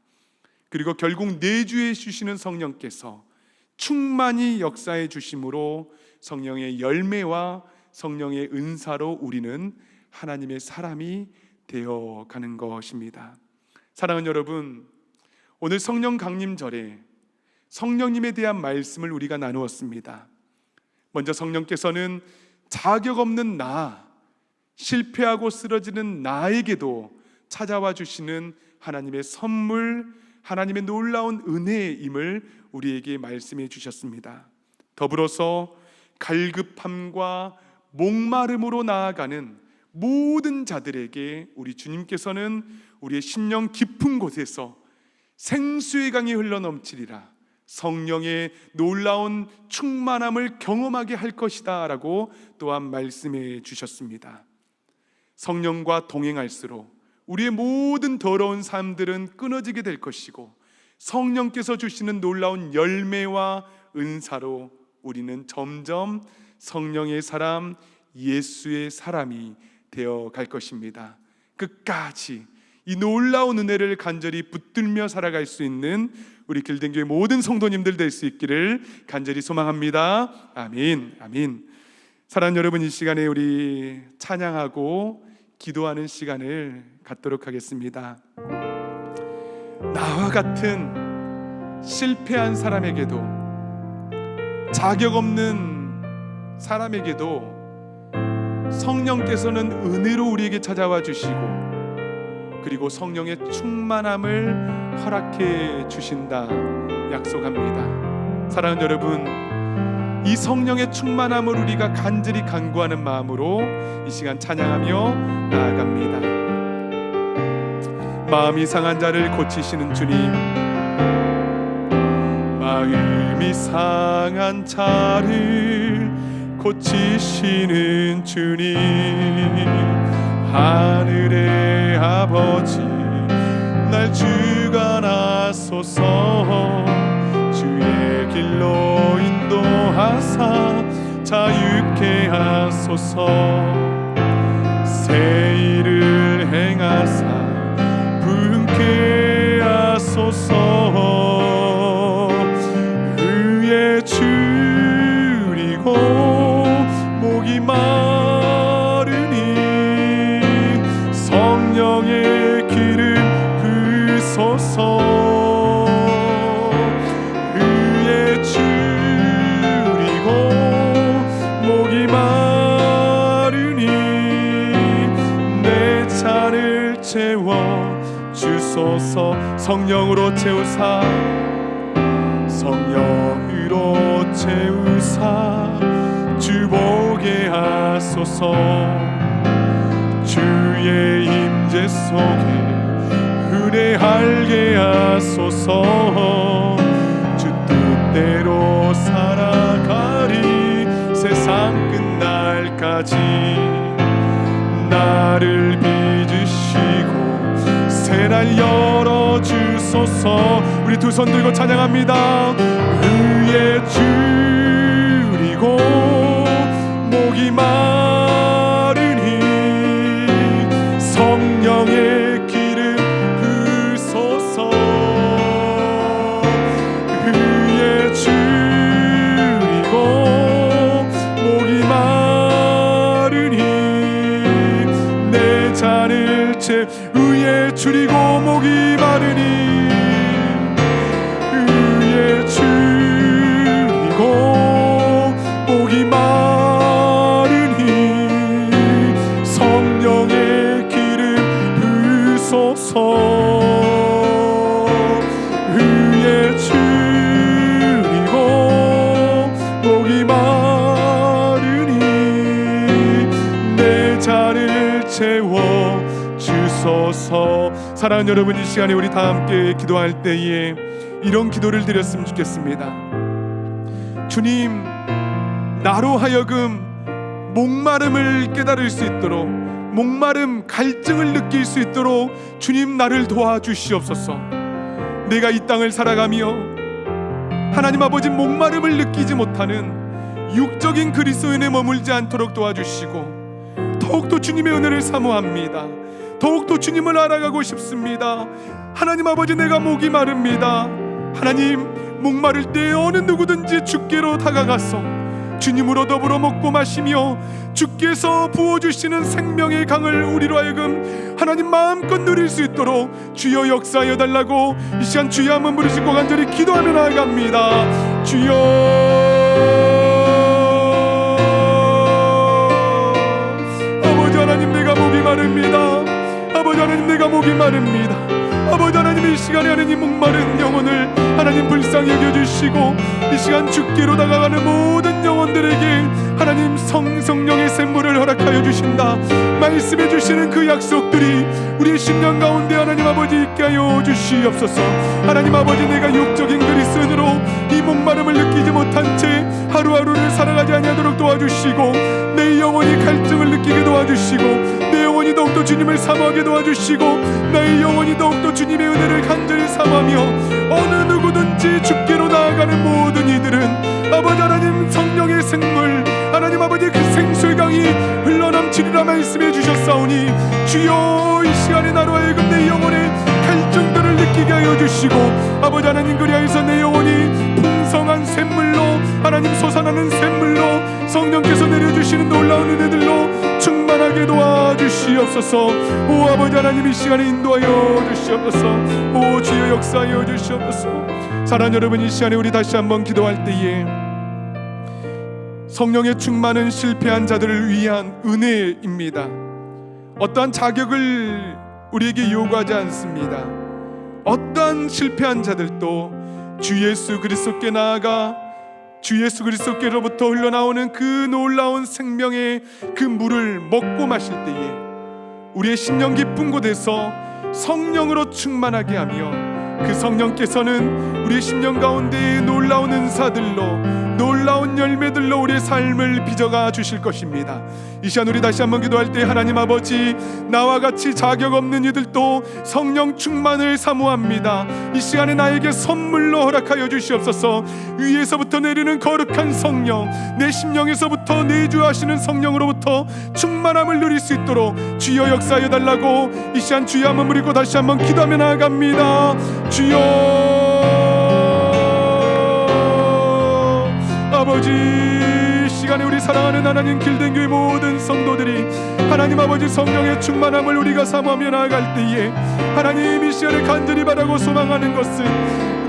그리고 결국 내주해 주시는 성령께서 충만히 역사해 주심으로 성령의 열매와 성령의 은사로 우리는 하나님의 사람이 되어가는 것입니다. 사랑하는 여러분, 오늘 성령 강림절에 성령님에 대한 말씀을 우리가 나누었습니다. 먼저 성령께서는 자격 없는 나, 실패하고 쓰러지는 나에게도 찾아와 주시는 하나님의 선물, 하나님의 놀라운 은혜임을 우리에게 말씀해 주셨습니다. 더불어서 갈급함과 목마름으로 나아가는 모든 자들에게 우리 주님께서는 우리의 심령 깊은 곳에서 생수의 강이 흘러넘치리라, 성령의 놀라운 충만함을 경험하게 할 것이다 라고 또한 말씀해 주셨습니다. 성령과 동행할수록 우리의 모든 더러운 삶들은 끊어지게 될 것이고, 성령께서 주시는 놀라운 열매와 은사로 우리는 점점 성령의 사람, 예수의 사람이 되어 갈 것입니다. 끝까지 이 놀라운 은혜를 간절히 붙들며 살아갈 수 있는 우리 길든교회 모든 성도님들 될 수 있기를 간절히 소망합니다. 아멘. 아멘. 사랑하는 여러분, 이 시간에 우리 찬양하고 기도하는 시간을 갖도록 하겠습니다. 나와 같은 실패한 사람에게도, 자격 없는 사람에게도 성령께서는 은혜로 우리에게 찾아와 주시고, 그리고 성령의 충만함을 허락해 주신다 약속합니다. 사랑하는 여러분, 이 성령의 충만함을 우리가 간절히 간구하는 마음으로 이 시간 찬양하며 나아갑니다. 마음이 상한 자를 고치시는 주님, 마음이 상한 자를 고치시는 주님, 하늘의 아버지 날 주관하소서, 주의 길로 인도하사 자유케 하소서, 새 일을 행하사 부흥케 하소서, 의에 줄이고 목이 마르니 성령의 기름 부으소서, 의에 줄이고 목이 마르니 내 잔을 채워 주소서. 성령으로 채우사, 성령으로 채우사 주 보게 하소서, 주의 임재 속에 은혜 알게 하소서, 주 뜻대로 살아가리 세상 끝날까지, 나를 빚으시고 새날 열어주소서. 우리 두 손 들고 찬양합니다. 의에 줄이고 목이 마르니 성령의 기름 부으소서, 의에 줄이고 목이 마르니 내 잔을 채, 의에 줄이고 목이 마르니 의에 줄이고 목이 마르니 성령의 기름 부으소서, 의에 줄이고 목이 마르니 내 잔을 채워 주소서. 사랑하는 여러분, 이 시간에 우리 다 함께 기도할 때에 이런 기도를 드렸으면 좋겠습니다. 주님, 나로 하여금 목마름을 깨달을 수 있도록, 목마름, 갈증을 느낄 수 있도록 주님 나를 도와주시옵소서. 내가 이 땅을 살아가며 하나님 아버지 목마름을 느끼지 못하는 육적인 그리스도인에 머물지 않도록 도와주시고 더욱더 주님의 은혜를 사모합니다. 더욱더 주님을 알아가고 싶습니다. 하나님 아버지, 내가 목이 마릅니다. 하나님, 목마를 때 어느 누구든지 주께로 다가가서 주님으로 더불어 먹고 마시며 주께서 부어주시는 생명의 강을 우리로 하여금 하나님 마음껏 누릴 수 있도록 주여 역사하여 달라고 이 시간 주여 한번 부르시고 간절히 기도하며 나아갑니다. 주여, 아버지 하나님, 내가 목이 마릅니다. 아버지 하나님, 내가 목이 마릅니다. 아버지 하나님, 이 시간에 하나님 목마른 영혼을 하나님 불쌍히 여겨주시고 이 시간 주께로 다가가는 모든 영혼들에게 하나님 성령의 샘물을 허락하여 주신다 말씀해 주시는 그 약속들이 우리의 심령 가운데 하나님 아버지 있게 하여 주시옵소서. 하나님 아버지, 내가 육적인 그리스도인으로 이 목마름을 느끼지 못한 채 하루하루를 살아가지 아니하도록 도와주시고 내 영혼이 갈증을 느끼게 도와주시고 내 영혼이 더욱더 주님을 사모하게 도와주시고 나의 영혼이 더욱더 주님의 은혜를 간절히 사모하며 어느 누구든지 주께로 나아가는 모든 이들은 아버지 하나님 성령의 생물 하나님 아버지 그 생수의 강이 흘러넘치리라 말씀해 주셨사오니 주여, 이 시간에 나로 하여금 내 영혼의 갈증들을 느끼게 하여 주시고 아버지 하나님, 그리하여서 내 영혼이 풍성한 샘물로 하나님 솟아나는 샘물로 성령께서 내려주시는 놀라운 은혜들로 충만하게 도와주시옵소서. 오 아버지 하나님, 이 시간에 인도하여 주시옵소서. 오 주여 역사하여 주시옵소서. 사랑하는 여러분, 이 시간에 우리 다시 한번 기도할 때에 성령의 충만은 실패한 자들을 위한 은혜입니다. 어떠한 자격을 우리에게 요구하지 않습니다. 어떠한 실패한 자들도 주 예수 그리스도께 나아가 주 예수 그리스도께로부터 흘러나오는 그 놀라운 생명의 그 물을 먹고 마실 때에 우리의 심령 깊은 곳에서 성령으로 충만하게 하며 그 성령께서는 우리의 심령 가운데에 놀라운 은사들로 놀라운 열매들로 우리의 삶을 빚어가 주실 것입니다. 이 시간 우리 다시 한번 기도할 때 하나님 아버지, 나와 같이 자격 없는 이들도 성령 충만을 사모합니다. 이 시간에 나에게 선물로 허락하여 주시옵소서. 위에서부터 내리는 거룩한 성령, 내 심령에서부터 내주하시는 성령으로부터 충만함을 누릴 수 있도록 주여 역사하여 달라고 이 시간 주여 한번 부리고 다시 한번 기도하며 나아갑니다. 주여, 아버지, 시간에 우리 사랑하는 하나님 길든교회 모든 성도들이 하나님 아버지 성령의 충만함을 우리가 사모하며 나아갈 때에 하나님, 이 시간에 간절히 바라고 소망하는 것은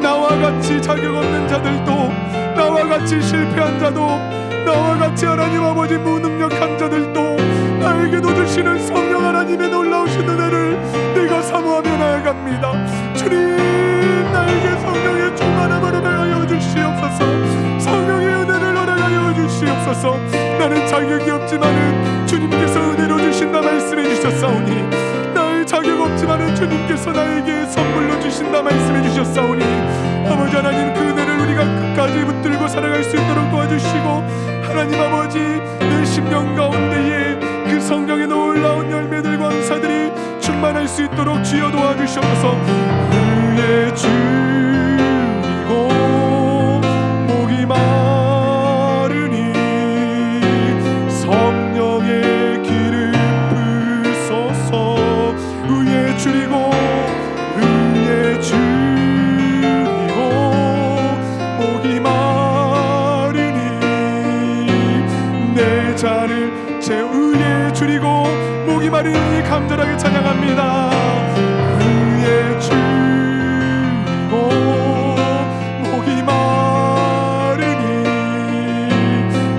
나와 같이 자격 없는 자들도, 나와 같이 실패한 자도, 나와 같이 하나님 아버지 무능력한 자들도 나에게도 주시는 성령 하나님의 놀라우신 은혜를 내가 사모하며 나아갑니다. 주님, 나에게 성령의 충만함을 허락하여 주시옵소서. 성령의 은혜를 허락하여 주시옵소서. 나는 자격이 없지만은 주님께서 은혜로 주신다 말씀해 주셨사오니, 나의 자격 없지만은 주님께서 나에게 선물로 주신다 말씀해 주셨사오니, 아버지 하나님, 그 은혜를 우리가 끝까지 붙들고 살아갈 수 있도록 도와주시고 하나님 아버지, 내 심령 가운데에 그 성령의 놀라운 열매들과 은사들이 충만할 수 있도록 주여 도와주시옵소서. 의의 주이고 목이 마르니 성령의 기름 부으소서. 의의 주이고 의의 주이고 목이 마르니 내 잔을 의의 주이고 목이 마르니 간절하게 찬양합니다. 의의 주이고 목이 마르니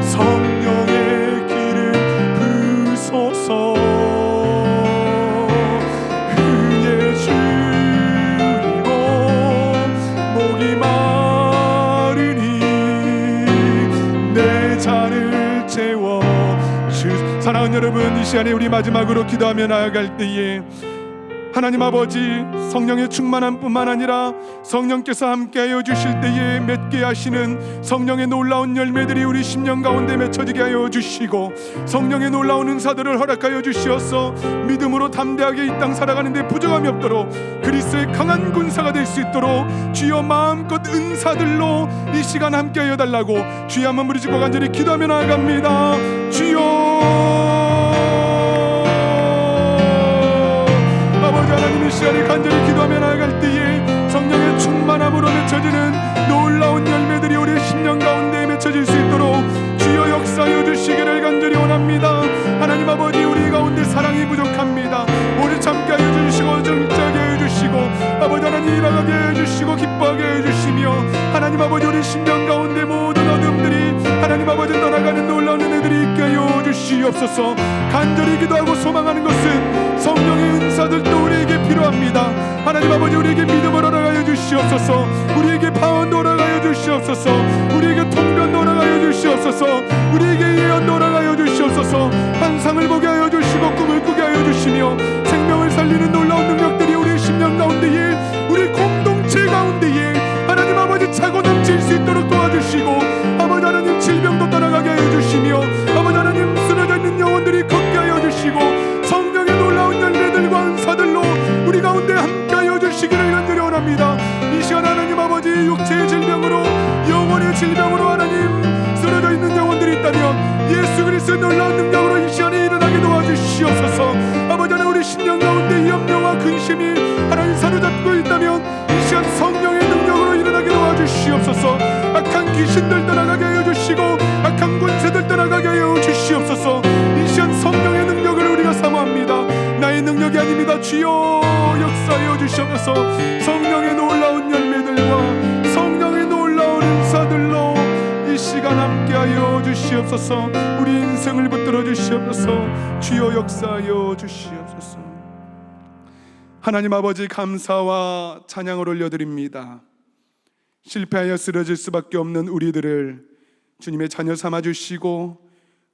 성령의 기름 부으소서. 의의 주이고 목이 마르니 내 잔을 채워. 사랑하는 여러분, 이 시간에 우리 마지막으로 기도하며 나아갈 때에 하나님 아버지, 성령의 충만함뿐만 아니라 성령께서 함께하여 주실 때에 맺게 하시는 성령의 놀라운 열매들이 우리 심령 가운데 맺혀지게 하여 주시고, 성령의 놀라운 은사들을 허락하여 주시어서 믿음으로 담대하게 이 땅 살아가는 데 부족함이 없도록 그리스도의 강한 군사가 될 수 있도록 주여 마음껏 은사들로 이 시간 함께하여 달라고 주여 한번 부르짖고 간절히 기도하며 나아갑니다. 주여, 아버지 하나님, 이 시간에 간절히 기도하며 나아갈 때에 성령의 충만함으로 맺혀지는 놀라운 열매들이 우리의 심령 가운데 맺혀질 수 있도록 주여 역사하여 주시기를 간절히 원합니다. 하나님 아버지, 우리 가운데 사랑이 부족합니다. 오늘 참게 하여 주시고 정직하게 하여 주시고 아버지 하나님 일어나게 하여 주시고 기뻐하게 하여 주시며 하나님 아버지, 우리 심령 가운데 모든 어둠들이 하나님 아버지 떠나가는 놀라운 은혜들이 있게 하여 주시옵소서. 간절히 기도하고 소망하는 것은 성령의 은사들도 우리에게 필요합니다. 하나님 아버지, 우리에게 믿음을 허락하여 주시옵소서. 우리에게 파원도 허락하여 주시옵소서. 우리에게 통변도 허락하여 주시옵소서. 우리에게 예언도 허락하여 주시옵소서. 환상을 보게 하여 주시고 꿈을 꾸게 하여 주시며 생명을 살리는 놀라운 능력들이 우리 심령 가운데에, 우리 공동체 가운데에 하나님 아버지 차고 넘칠 수 있도록 도와주시고 아버지 하나님, 질병도 떠나가게 하여 주시며 아버지 하나님, 쓰러져 있는 영혼들이 걷게 하여 주시고 성령의 놀라운 열매들과 은사들로 우리 가운데 함께하여 주시기를 간절히 원합니다. 이 시간 하나님 아버지, 육체의 질병으로, 영혼의 질병으로 하나님 쓰러져 있는 영혼들이 있다면 예수 그리스도의 놀라운 능력으로 이 시간에 일어나게 도와주시옵소서. 아버지 하나님, 우리 심령 가운데 염려와 근심이 하나님 사로잡고 있다면 이 시간 성령의 능력으로 일어나게 도와주시옵소서. 악한 귀신들 떠나가게 하여 주시고 악한 권세들 떠나가게 하여 주시옵소서. 이 시간 성령의 능력을 우리가 사모합니다. 나의 능력이 아닙니다. 주여 역사하여 주시옵소서. 성령의 놀라운 열매들과 성령의 놀라운 은사들로 이 시간 함께하여 주시옵소서. 우리 인생을 붙들어 주시옵소서. 주여 역사하여 주시옵소서. 하나님 아버지, 감사와 찬양을 올려드립니다. 실패하여 쓰러질 수밖에 없는 우리들을 주님의 자녀 삼아주시고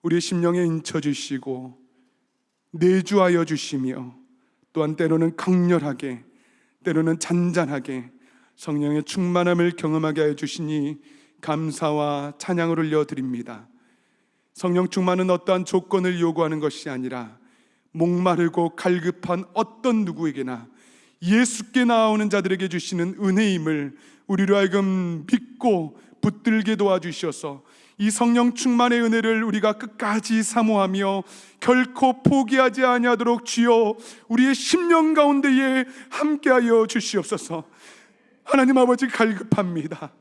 우리의 심령에 인쳐주시고 내주하여 주시며 또한 때로는 강렬하게, 때로는 잔잔하게 성령의 충만함을 경험하게 하여 주시니 감사와 찬양을 올려드립니다. 성령 충만은 어떠한 조건을 요구하는 것이 아니라 목마르고 갈급한 어떤 누구에게나 예수께 나아오는 자들에게 주시는 은혜임을 우리로 하여금 믿고 붙들게 도와주셔서 이 성령 충만의 은혜를 우리가 끝까지 사모하며 결코 포기하지 아니하도록 주여 우리의 심령 가운데에 함께하여 주시옵소서. 하나님 아버지, 갈급합니다.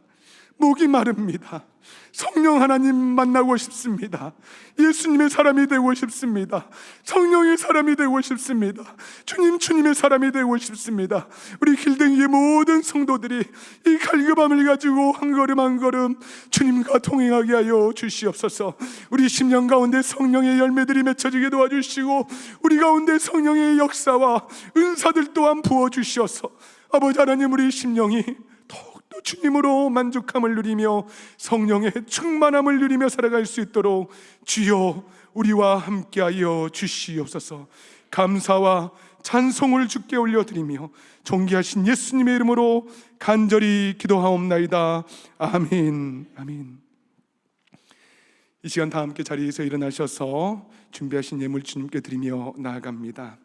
목이 마릅니다. 성령 하나님 만나고 싶습니다. 예수님의 사람이 되고 싶습니다. 성령의 사람이 되고 싶습니다. 주님의 사람이 되고 싶습니다. 우리 길등이의 모든 성도들이 이 갈급함을 가지고 한 걸음 한 걸음 주님과 동행하게 하여 주시옵소서. 우리 심령 가운데 성령의 열매들이 맺혀지게 도와주시고 우리 가운데 성령의 역사와 은사들 또한 부어주시어서 아버지 하나님, 우리 심령이 또 주님으로 만족함을 누리며 성령의 충만함을 누리며 살아갈 수 있도록 주여 우리와 함께하여 주시옵소서. 감사와 찬송을 주께 올려드리며 존귀하신 예수님의 이름으로 간절히 기도하옵나이다. 아멘. 아멘. 이 시간 다 함께 자리에서 일어나셔서 준비하신 예물 주님께 드리며 나아갑니다.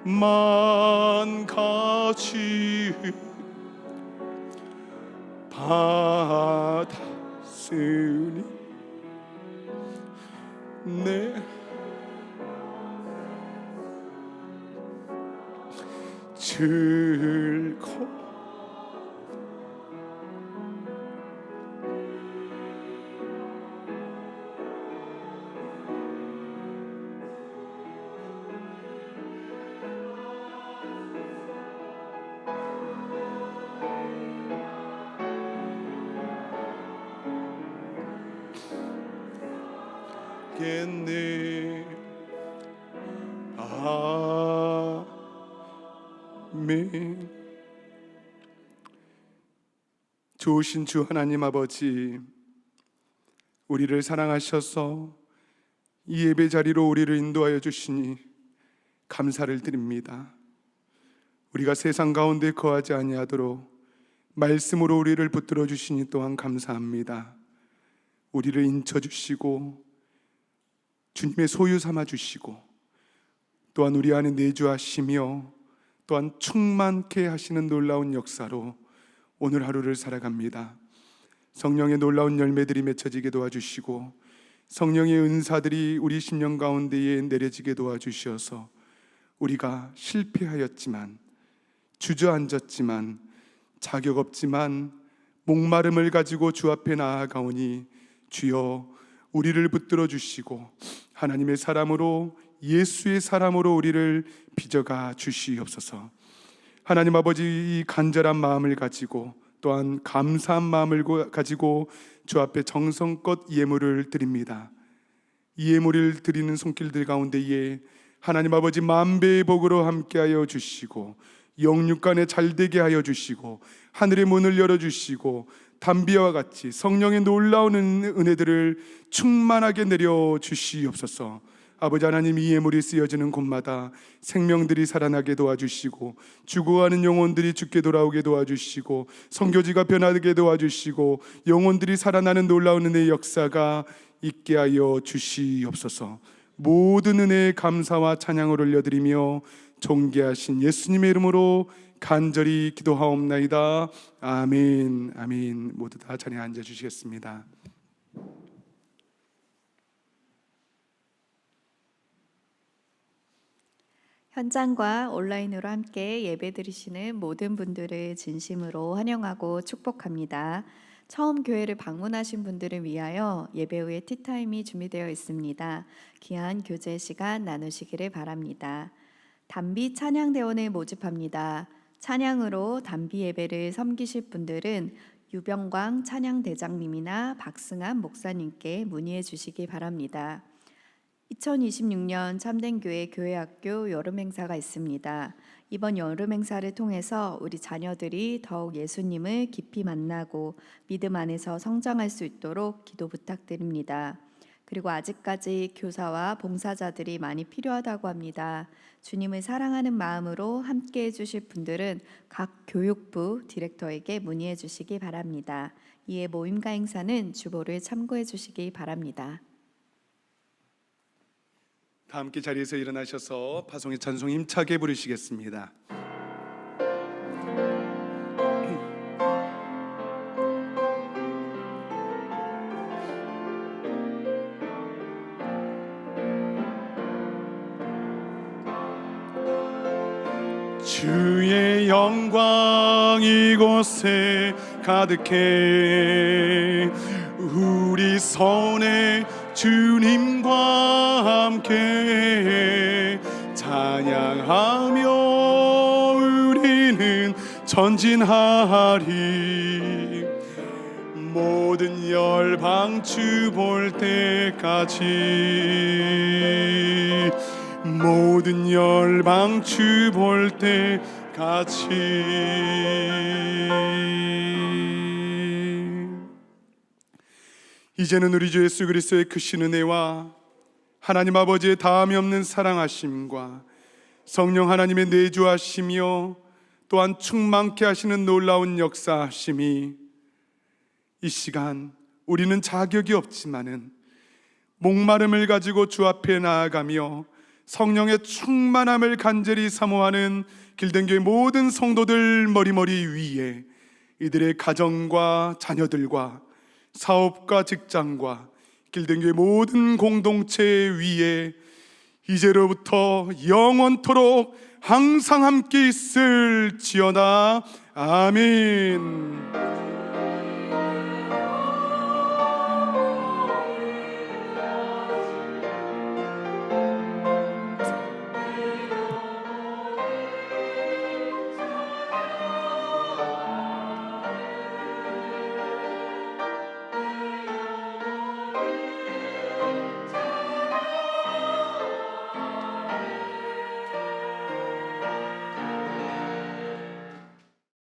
만 가지 받았으니 내 즐거움 겠네. 아멘. 좋으신 주 하나님 아버지, 우리를 사랑하셔서 이 예배 자리로 우리를 인도하여 주시니 감사를 드립니다. 우리가 세상 가운데 거하지 아니하도록 말씀으로 우리를 붙들어 주시니 또한 감사합니다. 우리를 인쳐 주시고 주님의 소유 삼아 주시고 또한 우리 안에 내주하시며 또한 충만케 하시는 놀라운 역사로 오늘 하루를 살아갑니다. 성령의 놀라운 열매들이 맺혀지게 도와주시고 성령의 은사들이 우리 심령 가운데에 내려지게 도와주셔서 우리가 실패하였지만, 주저앉았지만, 자격 없지만 목마름을 가지고 주 앞에 나아가오니 주여 우리를 붙들어 주시고 하나님의 사람으로, 예수의 사람으로 우리를 빚어가 주시옵소서. 하나님 아버지, 이 간절한 마음을 가지고 또한 감사한 마음을 가지고 주 앞에 정성껏 예물을 드립니다. 이 예물을 드리는 손길들 가운데에 하나님 아버지 만배의 복으로 함께하여 주시고 영육간에 잘되게 하여 주시고 하늘의 문을 열어주시고 담비와 같이 성령의 놀라운 은혜들을 충만하게 내려주시옵소서. 아버지 하나님, 이 예물이 쓰여지는 곳마다 생명들이 살아나게 도와주시고 죽어가는 영혼들이 죽게 돌아오게 도와주시고 선교지가 변하게 도와주시고 영혼들이 살아나는 놀라운 은혜의 역사가 있게 하여 주시옵소서. 모든 은혜에 감사와 찬양을 올려드리며 존귀하신 예수님의 이름으로 간절히 기도하옵나이다. 아멘. 아멘. 모두 다 자리에 앉아 주시겠습니다. 현장과 온라인으로 함께 예배드리시는 모든 분들을 진심으로 환영하고 축복합니다. 처음 교회를 방문하신 분들을 위하여 예배 후에 티타임이 준비되어 있습니다. 귀한 교제 시간 나누시기를 바랍니다. 단비 찬양대원을 모집합니다. 찬양으로 단비 예배를 섬기실 분들은 유병광 찬양대장님이나 박승한 목사님께 문의해 주시기 바랍니다. 2026년 참된교회 교회학교 여름행사가 있습니다. 이번 여름행사를 통해서 우리 자녀들이 더욱 예수님을 깊이 만나고 믿음 안에서 성장할 수 있도록 기도 부탁드립니다. 그리고 아직까지 교사와 봉사자들이 많이 필요하다고 합니다. 주님을 사랑하는 마음으로 함께 해주실 분들은 각 교육부 디렉터에게 문의해 주시기 바랍니다. 이에 모임과 행사는 주보를 참고해 주시기 바랍니다. 다 함께 자리에서 일어나셔서 파송의 찬송 힘차게 부르시겠습니다. 주의 영광 이곳에 가득해 우리 손에 주님과 함께 찬양하며 우리는 전진하리. 모든 열방 주 볼 때까지, 모든 열방 주 볼 때까지. 이제는 우리 주 예수 그리스도의 크신 은혜와 하나님 아버지의 다함이 없는 사랑하심과 성령 하나님의 내주하시며 또한 충만케 하시는 놀라운 역사하심이 이 시간 우리는 자격이 없지만은 목마름을 가지고 주 앞에 나아가며 성령의 충만함을 간절히 사모하는 길든교회 모든 성도들 머리머리 위에 이들의 가정과 자녀들과 사업과 직장과 길든교회 모든 공동체 위에 이제로부터 영원토록 항상 함께 있을지어다. 아멘.